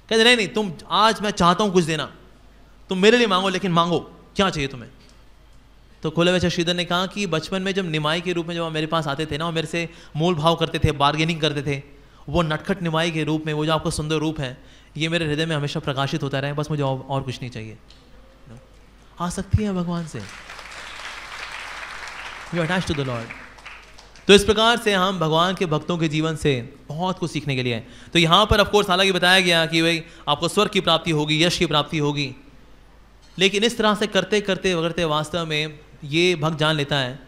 कहते नहीं नहीं तुम आज मैं चाहता हूँ कुछ देना, तुम मेरे लिए मांगो, लेकिन मांगो क्या चाहिए तुम्हें। तो खोला बेचा श्रीधर ने कहा कि बचपन में जब निमाई के रूप में जब मेरे पास आते थे ना, और मेरे से मोल भाव करते थे, बार्गेनिंग करते थे, वो नटखट निमाई के रूप में वो जो आपका सुंदर रूप है, ये मेरे हृदय में हमेशा प्रकाशित होता रहे, बस मुझे और कुछ नहीं चाहिए। आसक्ति है भगवान से, you attach to the Lord. तो इस प्रकार से हम भगवान के भक्तों के जीवन से बहुत कुछ सीखने के लिए हैं। तो यहाँ पर ऑफकोर्स हालांकि बताया गया कि भाई आपको स्वर्ग की प्राप्ति होगी, यश की प्राप्ति होगी, लेकिन इस तरह से करते करते वगैरह वास्तव में ये भक्त जान लेता है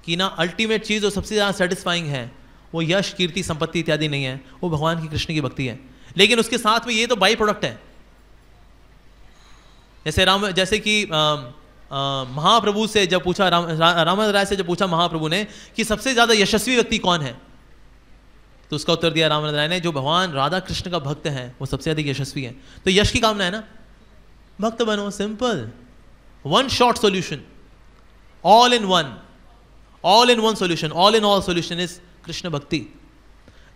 कि ना अल्टीमेट चीज़ जो सबसे ज़्यादा सेटिस्फाइंग है वो यश कीर्ति संपत्ति इत्यादि नहीं है, वो भगवान की कृष्ण की भक्ति है। लेकिन उसके साथ में ये तो बाई प्रोडक्ट है। जैसे कि महाप्रभु से जब पूछा रामानंद राय से जब पूछा महाप्रभु ने कि सबसे ज़्यादा यशस्वी व्यक्ति कौन है, तो उसका उत्तर दिया रामानंद राय ने, जो भगवान राधा कृष्ण का भक्त है वो सबसे अधिक यशस्वी है। तो यश की कामना है ना, भक्त बनो, simple, one short solution. All in one solution, all in all solution is Krishna भक्ति।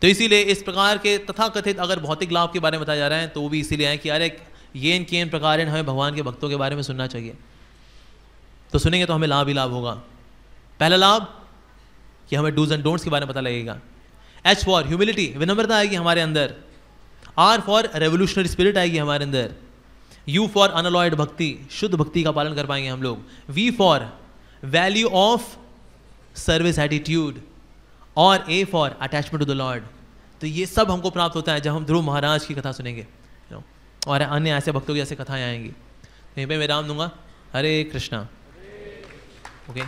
तो इसीलिए इस प्रकार के तथाकथित अगर भौतिक लाभ के बारे में बताया जा रहा है तो वो भी इसीलिए है कि अरे येन केन प्रकार हमें भगवान के भक्तों के बारे में सुनना चाहिए। तो सुनेंगे तो हमें लाभ ही लाभ होगा। पहला लाभ कि हमें डूज एंड डोंट्स के बारे में पता लगेगा। एच फॉर ह्यूमिलिटी, विनम्रता आएगी हमारे अंदर। आर फॉर रेवोल्यूशनरी स्पिरिट आएगी हमारे अंदर। यू फॉर अनअलॉयड भक्ति, शुद्ध भक्ति का पालन कर पाएंगे हम लोग। V for value of service attitude, और A for attachment to the Lord. तो ये सब हमको प्राप्त होता है जब हम ध्रुव महाराज की कथा सुनेंगे और अन्य ऐसे भक्तों की ऐसे कथाएं आएंगी। यहीं पे मैं राम दूंगा। हरे कृष्णा। ओके,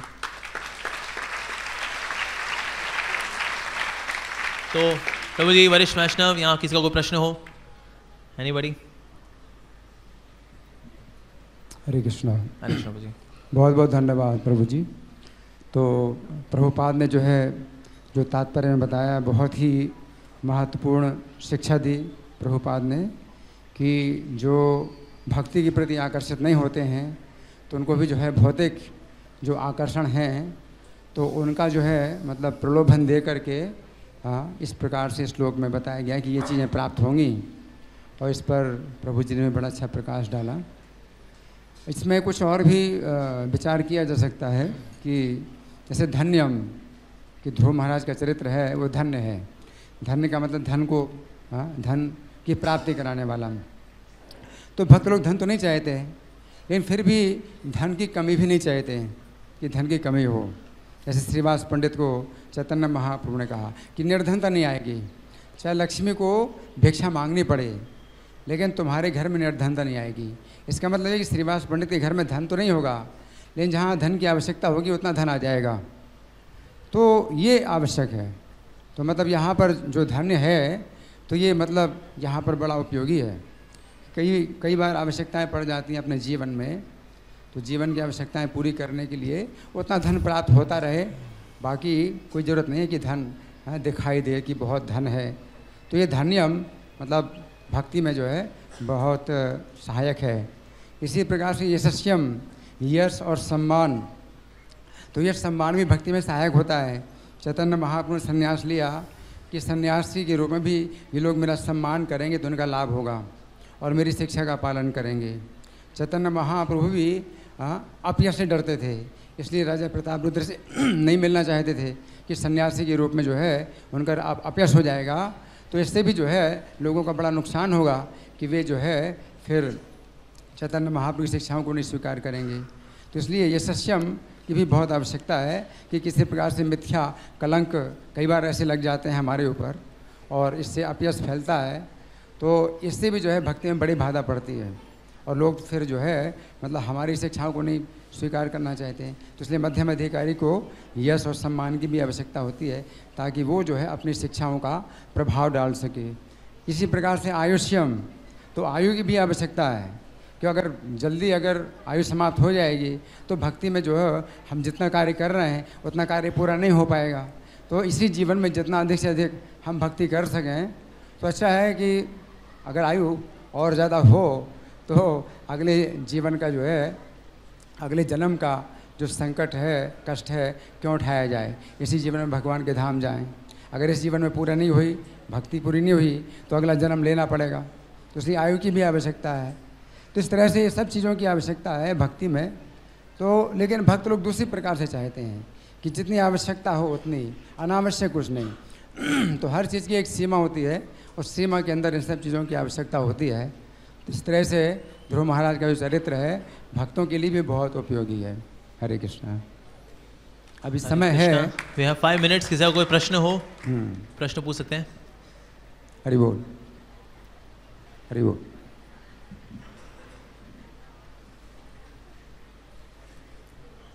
तो प्रभु जी, वरिष्ठ वैष्णव, यहाँ किसी का कोई प्रश्न हो? एनीबॉडी? हरे कृष्णा। हरे कृष्णा जी। बहुत बहुत धन्यवाद प्रभु जी। तो प्रभुपाद ने जो है जो तात्पर्य में बताया, बहुत ही महत्वपूर्ण शिक्षा दी प्रभुपाद ने कि जो भक्ति के प्रति आकर्षित नहीं होते हैं तो उनको भी जो है भौतिक जो आकर्षण हैं तो उनका जो है मतलब प्रलोभन दे करके इस प्रकार से श्लोक में बताया गया कि ये चीज़ें प्राप्त होंगी। और इस पर प्रभु जी ने बड़ा अच्छा प्रकाश डाला। इसमें कुछ और भी विचार किया जा सकता है कि जैसे धन्यम, कि ध्रुव महाराज का चरित्र है वो धन्य है। धन्य का मतलब धन को, धन की प्राप्ति कराने वाला। तो भक्त लोग धन तो नहीं चाहते हैं, लेकिन फिर भी धन की कमी भी नहीं चाहते हैं कि धन की कमी हो। जैसे श्रीवास पंडित को चैतन्य महाप्रभु ने कहा कि निर्धनता नहीं आएगी, चाहे लक्ष्मी को भिक्षा मांगनी पड़े, लेकिन तुम्हारे घर में निर्धनता नहीं आएगी। इसका मतलब है कि श्रीवास पंडित के घर में धन तो नहीं होगा, लेकिन जहाँ धन की आवश्यकता होगी उतना धन आ जाएगा। तो ये आवश्यक है। तो मतलब यहाँ पर जो धन्य है तो ये मतलब यहाँ पर बड़ा उपयोगी है। कई बार आवश्यकताएं पड़ जाती हैं अपने जीवन में, तो जीवन की आवश्यकताएं पूरी करने के लिए उतना धन प्राप्त होता रहे, बाकी कोई ज़रूरत नहीं है कि धन दिखाई दे कि बहुत धन है। तो ये धन्यम मतलब भक्ति में जो है बहुत सहायक है। इसी प्रकार से यशस्यम, यश और सम्मान, तो यश सम्मान भी भक्ति में सहायक होता है। चैतन्य महाप्रभु ने संन्यास लिया कि सन्यासी के रूप में भी ये लोग मेरा सम्मान करेंगे तो उनका लाभ होगा और मेरी शिक्षा का पालन करेंगे। चैतन्य महाप्रभु भी अपयश से डरते थे, इसलिए राजा प्रताप रुद्र से नहीं मिलना चाहते थे कि सन्यासी के रूप में जो है उनका अपयश हो जाएगा, तो इससे भी जो है लोगों का बड़ा नुकसान होगा कि वे जो है फिर चैतन्य महाप्रभु की शिक्षाओं को नहीं स्वीकार करेंगे। तो इसलिए यशस्यम की भी बहुत आवश्यकता है कि किसी प्रकार से मिथ्या कलंक कई बार ऐसे लग जाते हैं हमारे ऊपर और इससे अपयश फैलता है, तो इससे भी जो है भक्ति में बड़ी बाधा पड़ती है और लोग फिर जो है मतलब हमारी शिक्षाओं को नहीं स्वीकार करना चाहते हैं। तो इसलिए मध्यम अधिकारी को यश और सम्मान की भी आवश्यकता होती है ताकि वो जो है अपनी शिक्षाओं का प्रभाव डाल सके। इसी प्रकार से आयुष्यम, तो आयु की भी आवश्यकता है कि अगर जल्दी अगर आयु समाप्त हो जाएगी तो भक्ति में जो है हम जितना कार्य कर रहे हैं उतना कार्य पूरा नहीं हो पाएगा। तो इसी जीवन में जितना अधिक से अधिक हम भक्ति कर सकें तो अच्छा है कि अगर आयु और ज़्यादा हो तो अगले जीवन का जो है अगले जन्म का जो संकट है, कष्ट है, क्यों उठाया जाए, इसी जीवन में भगवान के धाम जाएं। अगर इस जीवन में पूरा नहीं हुई, भक्ति पूरी नहीं हुई तो अगला जन्म लेना पड़ेगा। तो इसलिए आयु की भी आवश्यकता है। तो इस तरह से ये सब चीज़ों की आवश्यकता है भक्ति में। तो लेकिन भक्त लोग दूसरी प्रकार से चाहते हैं कि जितनी आवश्यकता हो उतनी, अनावश्यक कुछ नहीं। तो हर चीज़ की एक सीमा होती है, उस सीमा के अंदर इन सब चीज़ों की आवश्यकता होती है। तो इस तरह से ध्रुव महाराज का जो चरित्र है भक्तों के लिए भी बहुत उपयोगी है। हरे कृष्णा। अभी समय है, वी हैव 5 मिनट्स। किसी का कोई प्रश्न हो, प्रश्न पूछ सकते हैं। हरि बोल, हरि बोल।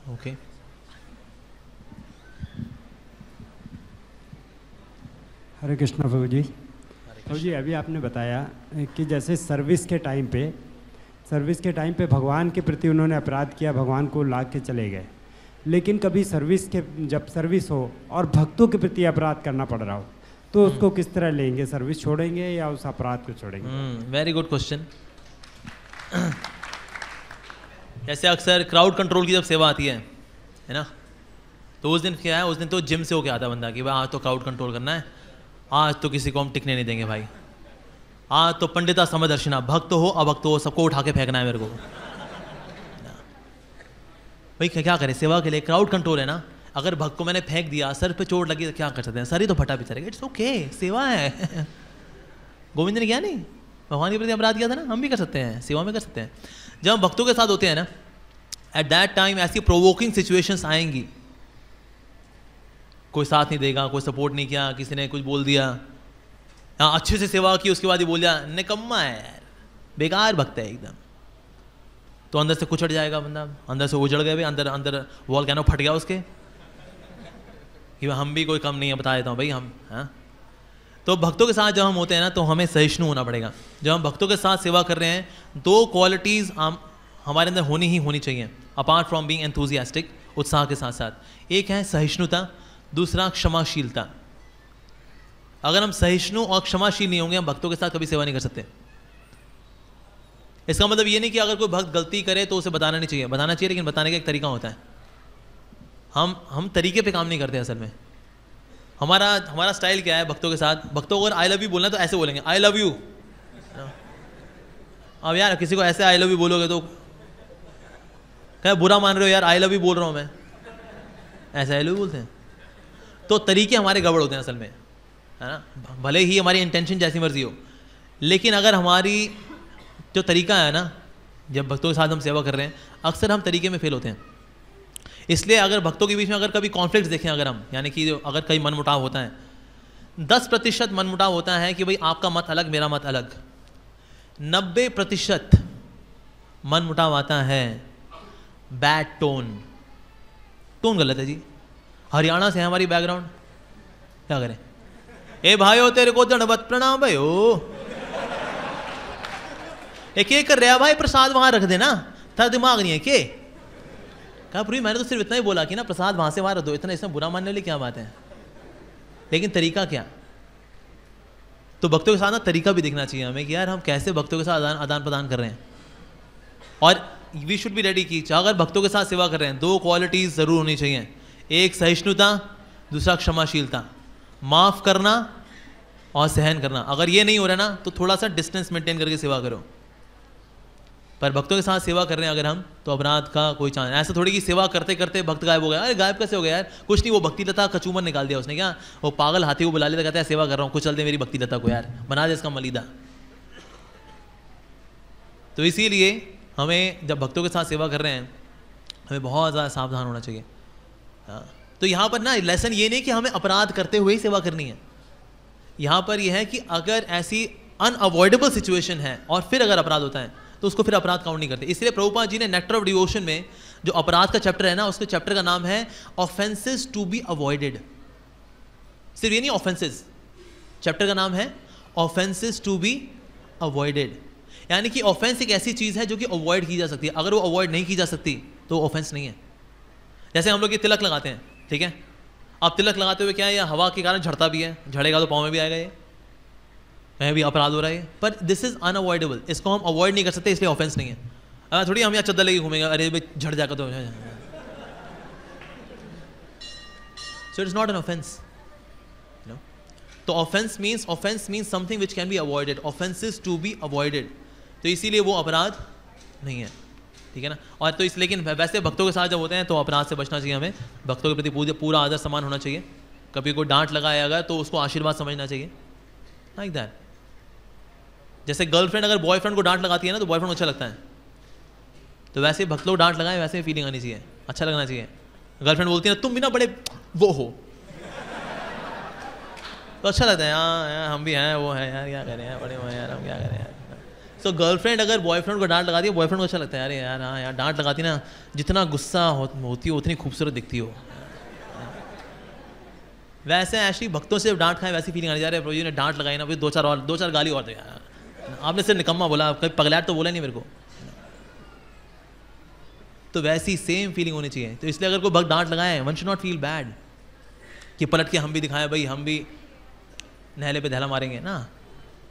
ओके, हरे कृष्णा प्रभु जी। प्रभु जी, अभी आपने बताया कि जैसे सर्विस के टाइम पे भगवान के प्रति उन्होंने अपराध किया, भगवान को लाग के चले गए, लेकिन कभी जब सर्विस हो और भक्तों के प्रति अपराध करना पड़ रहा हो तो उसको किस तरह लेंगे? सर्विस छोड़ेंगे या उस अपराध को छोड़ेंगे? Very good question. जैसे अक्सर क्राउड कंट्रोल की जब सेवा आती है है ना। तो उस दिन क्या है, उस दिन तो जिम से होके आता बंदा कि भाई आज तो क्राउड कंट्रोल करना है, आज तो किसी को हम टिकने नहीं देंगे भाई, आज तो पंडिता समदर्शिना, भक्त हो अभक्त हो सबको उठा के फेंकना है मेरे को। भाई क्या करें, सेवा के लिए क्राउड कंट्रोल है ना। अगर भक्त को मैंने फेंक दिया, सर पे चोट लगी तो क्या कर सकते हैं, सर ही तो फटा पिचरेगा, इट्स ओके, सेवा है। गोविंद ने किया नहीं, भगवान के प्रति अपराध किया था ना, हम भी कर सकते हैं, सेवा में कर सकते हैं। जब हम भक्तों के साथ होते हैं ना, एट दैट टाइम ऐसी प्रोवोकिंग सिचुएशंस आएंगी, कोई साथ नहीं देगा, कोई सपोर्ट नहीं किया, किसी ने कुछ बोल दिया, हाँ अच्छे से सेवा की उसके बाद ही बोल दिया निकम्मा है यार, बेकार भक्त है एकदम, तो अंदर से कुचड़ जाएगा बंदा, अंदर से उजड़ गए भाई, अंदर अंदर वॉल्केनो फट गया उसके कि हम भी कोई कम नहीं है, बता देता हूँ भाई हम। हाँ, तो भक्तों के साथ जब हम होते हैं ना तो हमें सहिष्णु होना पड़ेगा। जब हम भक्तों के साथ सेवा कर रहे हैं, दो क्वालिटीज़ हमारे अंदर होनी ही होनी चाहिए, अपार्ट फ्रॉम बीइंग एंथुजियास्टिक, उत्साह के साथ साथ। एक है सहिष्णुता, दूसरा क्षमाशीलता। अगर हम सहिष्णु और क्षमाशील नहीं होंगे, हम भक्तों के साथ कभी सेवा नहीं कर सकते। इसका मतलब ये नहीं कि अगर कोई भक्त गलती करे तो उसे बताना नहीं चाहिए, बताना चाहिए, लेकिन बताने का एक तरीका होता है। हम तरीके पे काम नहीं करते असल में। हमारा स्टाइल क्या है भक्तों के साथ, भक्तों को अगर आई लव यू बोलना है तो ऐसे बोलेंगे, आई लव यू। अब यार किसी को ऐसे आई लव यू बोलोगे तो क्या बुरा मान रहे हो यार, आई लव यू बोल रहा हूं मैं, ऐसे आई लव यू बोलते हैं। तो तरीके हमारे गड़बड़ होते हैं असल में, है ना। भले ही हमारी इंटेंशन जैसी मर्जी हो, लेकिन अगर हमारी जो तरीका है ना, जब भक्तों के साथ हम सेवा कर रहे हैं, अक्सर हम तरीके में फेल होते हैं। इसलिए अगर भक्तों के बीच में अगर कभी कॉन्फ्लिक्ट देखें अगर हम, यानी कि अगर कहीं मनमुटाव होता है, 10% मनमुटाव होता है कि भाई आपका मत अलग मेरा मत अलग, 90% मनमुटाव आता है बैड टोन गलत है जी। हरियाणा से है हमारी बैकग्राउंड, क्या करें। ए भाइयों तेरे को दंडवत प्रणाम भाइयों, एक कर रहा भाई, प्रसाद वहां रख देना, था दिमाग नहीं है के। कहा पूरी मैंने तो सिर्फ इतना ही बोला कि ना प्रसाद वहां से वहां रख दो, इतना इसमें बुरा मानने वाली क्या बात है, लेकिन तरीका क्या। तो भक्तों के साथ ना तरीका भी दिखना चाहिए हमें कि यार हम कैसे भक्तों के साथ आदान प्रदान कर रहे हैं। और वी शुड बी रेडी कि अगर भक्तों के साथ सेवा कर रहे हैं, दो क्वालिटीज जरूर होनी चाहिए, एक सहिष्णुता, दूसरा क्षमाशीलता, माफ करना और सहन करना। अगर ये नहीं हो रहा ना तो थोड़ा सा डिस्टेंस मेंटेन करके सेवा करो। पर भक्तों के साथ सेवा कर रहे हैं अगर हम, तो अपराध का कोई चांस। ऐसा थोड़ी कि सेवा करते करते भक्त गायब हो गया, अरे गायब कैसे हो गया यार, कुछ नहीं, वो भक्ति लता कचूमर निकाल दिया उसने, क्या वो पागल हाथी को बुला लेता, कहता है सेवा कर रहा हूँ, कुछ चल दे मेरी भक्ति लता को यार, बना दे इसका मलीदा। तो इसीलिए हमें जब भक्तों के साथ सेवा कर रहे हैं हमें बहुत ज़्यादा सावधान होना चाहिए। हाँ, तो यहाँ पर ना लेसन ये नहीं कि हमें अपराध करते हुए ही सेवा करनी है, यहाँ पर यह है कि अगर ऐसी अनअवॉइडेबल सिचुएशन है और फिर अगर अपराध होता है तो उसको फिर अपराध काउंट नहीं करते। इसलिए प्रभुपाद जी ने नेक्टर ऑफ डिवोशन में जो अपराध का चैप्टर है ना, उसके चैप्टर का नाम है ऑफेंसेस टू बी अवॉइडेड। सिर्फ ये नहीं ऑफेंसेस, चैप्टर का नाम है ऑफेंसेस टू बी अवॉइडेड। यानी कि ऑफेंस एक ऐसी चीज है जो कि अवॉइड की जा सकती है, अगर वो अवॉइड नहीं की जा सकती तो ऑफेंस नहीं है। जैसे हम लोग ये तिलक लगाते हैं, ठीक है, अब तिलक लगाते हुए क्या है, या हवा के कारण झड़ता भी है, झड़ेगा तो पाँव में भी आएगा, ये कहीं भी अपराध हो रहा है, पर दिस इज अनअवॉइडेबल, इसको हम अवॉइड नहीं कर सकते, इसलिए ऑफेंस नहीं है। अब थोड़ी हम यहाँ चद्दर लेके घूमेंगे, अरे भाई झड़ जाएगा तो, so it is not an offence, you know. तो offence means something which can be avoided, offences to be avoided, तो इसीलिए वो अपराध नहीं है, ठीक है ना। और तो इस लेकिन वैसे भक्तों के साथ जब होते हैं तो अपराध से बचना चाहिए हमें, भक्तों के प्रति पूरा आदर सम्मान होना चाहिए। कभी कोई डांट लगाए अगर तो उसको आशीर्वाद समझना चाहिए, लाइक दैट। जैसे गर्लफ्रेंड अगर बॉयफ्रेंड को डांट लगाती है ना तो बॉयफ्रेंड को अच्छा लगता है, तो वैसे भक्त लोग डांट लगाए, वैसे फीलिंग आनी चाहिए, अच्छा लगना चाहिए। गर्लफ्रेंड बोलती है ना तुम भी ना बड़े वो हो, तो अच्छा लगता है, हाँ यार हम भी हैं वो है यार, क्या करें यार, बड़े वो हैं यार, हम क्या करें यार। तो गर्लफ्रेंड अगर बॉयफ्रेंड को डांट लगाती है, बॉयफ्रेंड को अच्छा लगता है, अरे यार हाँ यार डांट लगाती ना, जितना गुस्सा होती हो उतनी खूबसूरत दिखती हो। वैसे एक्चुअली भक्तों से डांट खाए वैसी फीलिंग आने जा रही है, प्रभु जी ने डांट लगाई ना, फिर दो चार गाली और दे यार, आपने सिर्फ निकम्मा बोला, कभी पगलैट तो बोला नहीं मेरे को, तो वैसी सेम फीलिंग होनी चाहिए। तो इसलिए अगर कोई भक्त डांट लगाए, one should not feel bad कि पलट के हम भी दिखाएं भाई हम भी नहले पे दहला मारेंगे ना।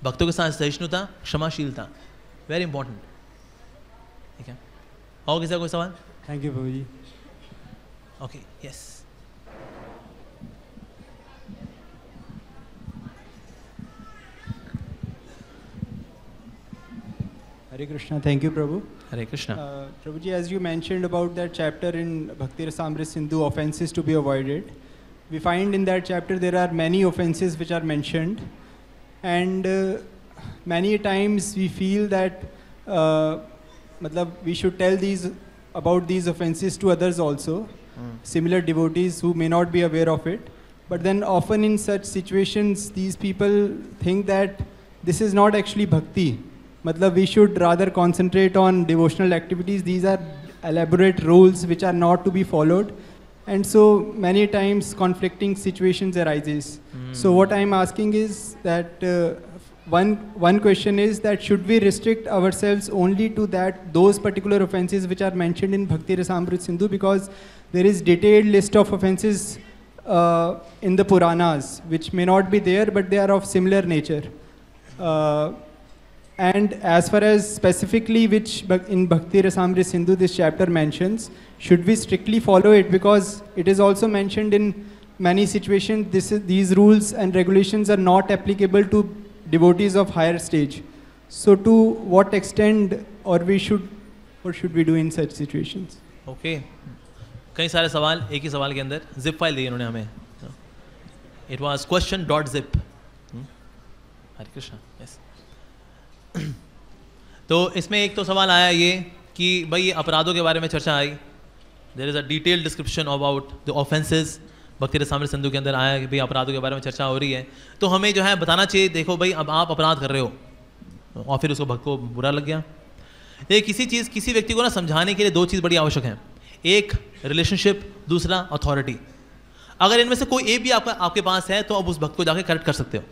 भक्तों के साथ सहिष्णुता, क्षमाशीलता, वेरी इंपॉर्टेंट, ठीक है। और किसी का कोई सवाल? Thank you Prabhu ji. Okay, yes. Hare Krishna. Thank you, Prabhu. Hare Krishna. Prabhuji, as you mentioned about that chapter in Bhakti Rasamrita Sindhu, offenses to be avoided, we find in that chapter there are many offenses which are mentioned, and many times we feel that we should tell about these offenses to others also, similar devotees who may not be aware of it. But then often in such situations, these people think that this is not actually bhakti. We should rather concentrate on devotional activities. These are elaborate rules which are not to be followed, and so many times conflicting situations arises. So what I'm asking is that one question is that should we restrict ourselves only to those particular offenses which are mentioned in Bhakti Rasamrita Sindhu, because there is detailed list of offenses in the Puranas which may not be there, but they are of similar nature. And as far as specifically which in Bhakti Rasamrita Sindhu this chapter mentions, should we strictly follow it? Because it is also mentioned in many situations these rules and regulations are not applicable to devotees of higher stage. So to what extent what should we do in such situations? Okay, कई सारे सवाल एक ही सवाल के अंदर zip file दी इन्होंने हमें. It was question.zip. Hare Krishna. Yes. तो इसमें एक तो सवाल आया ये कि भाई अपराधों के बारे में चर्चा आई. There is a detailed description about the offences. Bhakti Rasamrita Sindhu के अंदर आया कि भाई अपराधों के बारे में चर्चा हो रही है, तो हमें जो है बताना चाहिए, देखो भाई अब आप अपराध कर रहे हो और फिर उसको भक्त को बुरा लग गया. ये किसी व्यक्ति को ना समझाने के लिए दो चीज़ बड़ी आवश्यक है. एक रिलेशनशिप, दूसरा अथॉरिटी. अगर इनमें से कोई एक भी आपके पास है तो अब उस भक्त को जाके करेक्ट कर सकते हो.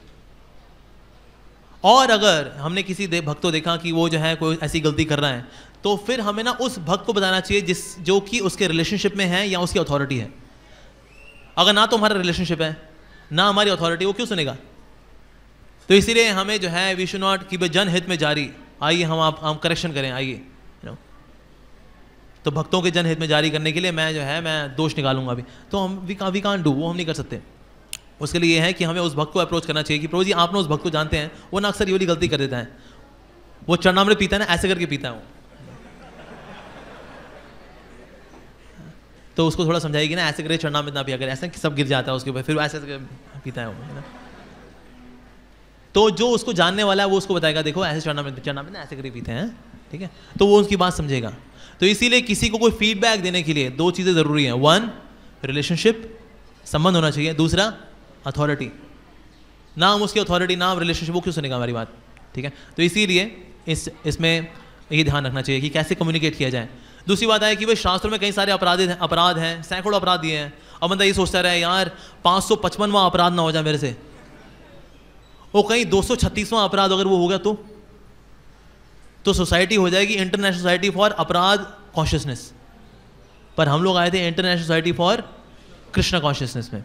और अगर हमने किसी भक्त को देखा कि वो जो है कोई ऐसी गलती कर रहा है, तो फिर हमें ना उस भक्त को बताना चाहिए जो कि उसके रिलेशनशिप में है या उसकी अथॉरिटी है. अगर ना तो हमारा रिलेशनशिप है ना हमारी अथॉरिटी, वो क्यों सुनेगा? तो इसीलिए हमें जो है वी शुड नॉट कि जनहित में जारी. आइए हम करेक्शन करें. आइए तो भक्तों के जनहित में जारी करने के लिए मैं दोष निकालूंगा अभी, तो हम वी कांट डू, वो हम नहीं कर सकते. उसके लिए यह है कि हमें उस भक्त को अप्रोच करना चाहिए कि प्रभु जी आपने उस भक्त को जानते हैं, वो ना अक्सर ये वाली गलती कर देता है. वो चरणामृत पीता है ना, ऐसे करके पीता है वो, तो उसको थोड़ा समझाएगी ना, ऐसे करके चरणामृत ना पिया कर, ऐसे सब गिर जाता है उसके ऊपर, फिर ऐसे पीता है वो, है ना. तो जो उसको जानने वाला है वो उसको बताएगा, देखो ऐसे चरणामृत ना ऐसे करके पीते हैं, ठीक है. तो वो उसकी बात समझेगा. तो इसीलिए किसी को कोई फीडबैक देने के लिए दो चीज़ें ज़रूरी हैं. वन, रिलेशनशिप, संबंध होना चाहिए. दूसरा, अथॉरिटी. ना हम उसकी अथॉरिटी ना हम रिलेशनशिप, वो क्यों सुनेगा हमारी बात, ठीक है. तो इसीलिए इसमें ये ध्यान रखना चाहिए कि कैसे कम्युनिकेट किया जाए. दूसरी बात है कि भाई शास्त्रों में कई सारे अपराध हैं, सैकड़ों अपराध दिए हैं. अब बंदा ये सोचता रहे यार 555वां अपराध ना हो जाए मेरे से, वो कहीं 236वां अपराध अगर वो हो गया तो सोसाइटी हो जाएगी इंटरनेशनल सोसाइटी फॉर अपराध कॉन्शियसनेस. पर हम लोग आए थे international society for Krishna consciousness में.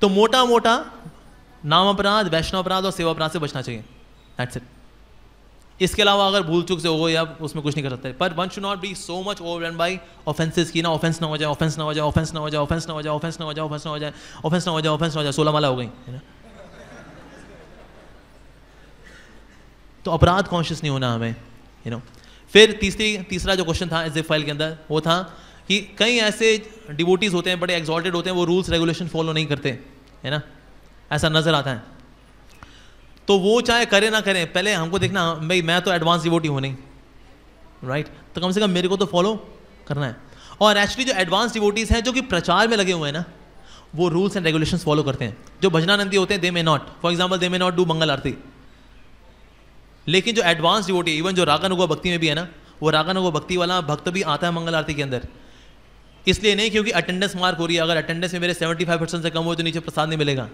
तो मोटा मोटा नाम अपराध, वैष्णव अपराध और सेवा अपराध से बचना चाहिए. That's it. इसके अलावा अगर भूल चूक से हो या उसमें कुछ नहीं कर सकते. पर one should not be so much overwhelmed bye offences की ना ऑफेंस ना हो जाए, ऑफेंस ना हो जाए, ऑफेंस ना हो जाए, ऑफेंस ना हो जाए, ऑफेंस ना हो जाए, ऑफेंस ना हो जाए, ऑफेंस ना हो जाए, ऑफेंस ना हो जाए. 16 माला हो गई, है ना. तो अपराध कॉन्शियस नहीं होना हमें, फिर तीसरा जो क्वेश्चन था जिप फाइल के अंदर वो था कि कई ऐसे डिवोटीज होते हैं, बड़े एक्सॉल्टेड होते हैं, वो रूल्स रेगुलेशन फॉलो नहीं करते, है ना. ऐसा नजर आता है. तो वो चाहे करे ना करें, पहले हमको देखना भाई मैं तो एडवांस डिवोटी हूँ नहीं, राइट. तो कम से कम मेरे को तो फॉलो करना है. और एक्चुअली जो एडवांस डिवोटीज हैं जो कि प्रचार में लगे हुए हैं ना, वो रूल्स एंड रेगुलेशंस फॉलो करते हैं. जो भजनानंदी होते हैं they may not, for example they may not do mangal arati. लेकिन जो एडवांस डिवोटी, इवन जो रागानुगा भक्ति में भी है ना, वो रागानुगा भक्ति वाला भक्त भी आता है मंगल आरती के अंदर. इसलिए नहीं क्योंकि अटेंडेंस मार्क हो रही है, अगर अटेंडेंस में मेरे 75% से कम हो तो नीचे प्रसाद नहीं मिलेगा.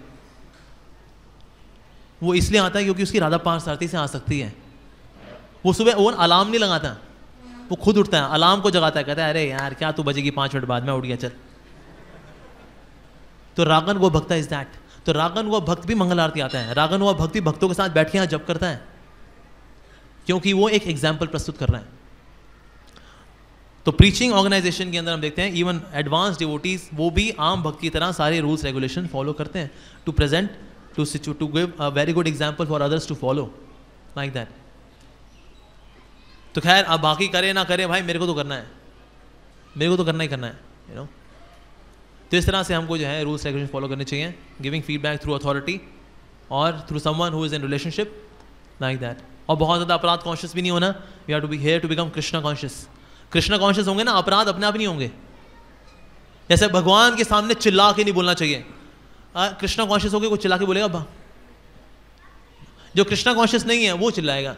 वो इसलिए आता है क्योंकि उसकी राधा पार्ष आरती से आ सकती है. वो सुबह वो अलार्म नहीं लगाता, वो खुद उठता है, अलार्म को जगाता है, कहता है अरे यार क्या तू बजेगी 5 मिनट बाद, मैं उठ गया चल. तो रागन वो भक्त इज दैट. तो रागन वो भक्त भी मंगल आरती आता है, रागन वो भक्त भी भक्तों के साथ बैठ के यहाँ जप करता है, क्योंकि वो एक एग्जाम्पल प्रस्तुत कर रहा है. तो प्रीचिंग ऑर्गेनाइजेशन के अंदर हम देखते हैं इवन एडवांस डिवोटीज वो भी आम भक्त की तरह सारे रूल्स रेगुलेशन फॉलो करते हैं to present to give a very good example for others to follow like that. तो खैर अब बाकी करे ना करे भाई मेरे को तो करना है, मेरे को तो करना ही करना है, यू नो। तो इस तरह से हमको जो है रूल्स रेगुलेशन फॉलो करने चाहिए, गिविंग फीडबैक थ्रू अथॉरिटी और through someone who is in relationship like that. और बहुत ज़्यादा अपराध कॉन्शियस भी नहीं होना, we have to be here to become Krishna conscious. Krishna conscious होंगे ना, अपराध अपने आप नहीं होंगे। जैसे भगवान के सामने चिल्ला के नहीं बोलना चाहिए, कृष्णा कॉन्शियस होकर कोई चिल्ला के बोलेगा, जो कृष्णा कॉन्शियस नहीं है वो चिल्लाएगा।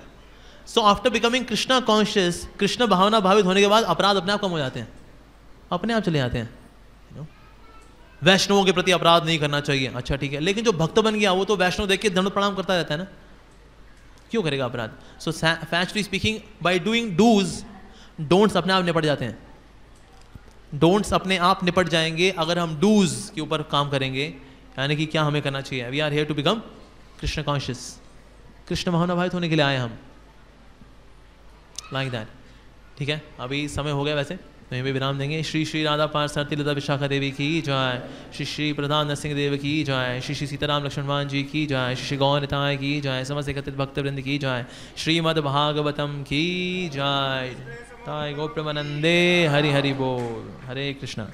So after becoming Krishna conscious, Krishna भावना भावित होने के बाद अपराध अपने आप कम हो जाते हैं, अपने आप चले जाते हैं। वैष्णवों के प्रति अपराध नहीं करना चाहिए, अच्छा ठीक है, लेकिन जो भक्त बन गया वो तो वैष्णव देख के दंड प्रणाम करता रहता है ना, क्यों करेगा अपराध? So factually speaking by doing dos, don'ts अपने आप निपट जाते हैं। डोंट्स अपने आप निपट जाएंगे अगर हम डूज के ऊपर काम करेंगे, यानी कि क्या हमें करना चाहिए। We are here to become Krishna conscious, Krishna भावना भावित होने के लिए आए हम, लाइक दैट। ठीक है, अभी समय हो गया वैसे, वहीं पे विराम देंगे। श्री श्री राधा पार्थ लता विशाखा देवी की जय, श्री श्री प्रधान नरसिंह देव की जय, श्री श्री सीताराम लक्ष्मण जी की जय, श्री श्री गौर निताय की जय, समस्त एकत्रित भक्तवृंद की जय, श्रीमद् भागवतम की जय। ताय गोप्रेमानंदे हरि हरि बोल। Hare Krishna.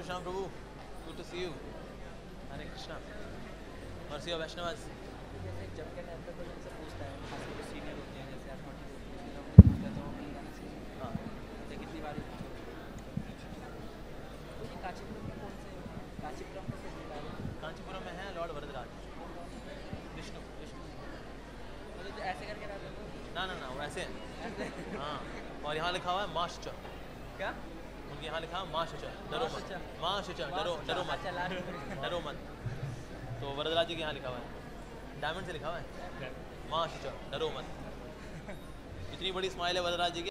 Shyam Prabhu, good to see you. Hare Krishna. Mercy of Vaishnavas. जब के टाइम पे कोई हमसे पूछता है, खास करके सीनियर होते हैं जैसे आप पूछते हैं तो हम गाना चाहिए। हाँ, ये कितनी बार ये कांचीपुरम में कौन से, कांचीपुरम में कितनी बार? कांचीपुरम में है लॉर्ड वरदराज, विष्णु विष्णु मतलब ऐसे करके रहते हैं ना ना ना वो ऐसे हैं। हाँ, और यहाँ लिखा हुआ है मास्टर, क्या? उनके यहाँ लिखा है मास्टर, डरो मत, मास्टर, डरो डरो मत, डरो मत। तो वरदराज जी के यहाँ लिखा हुआ है, डायमंड से लिखा हुआ है मास्टर, डरो मत। इतनी बड़ी स्माइल है वरदराज जी की।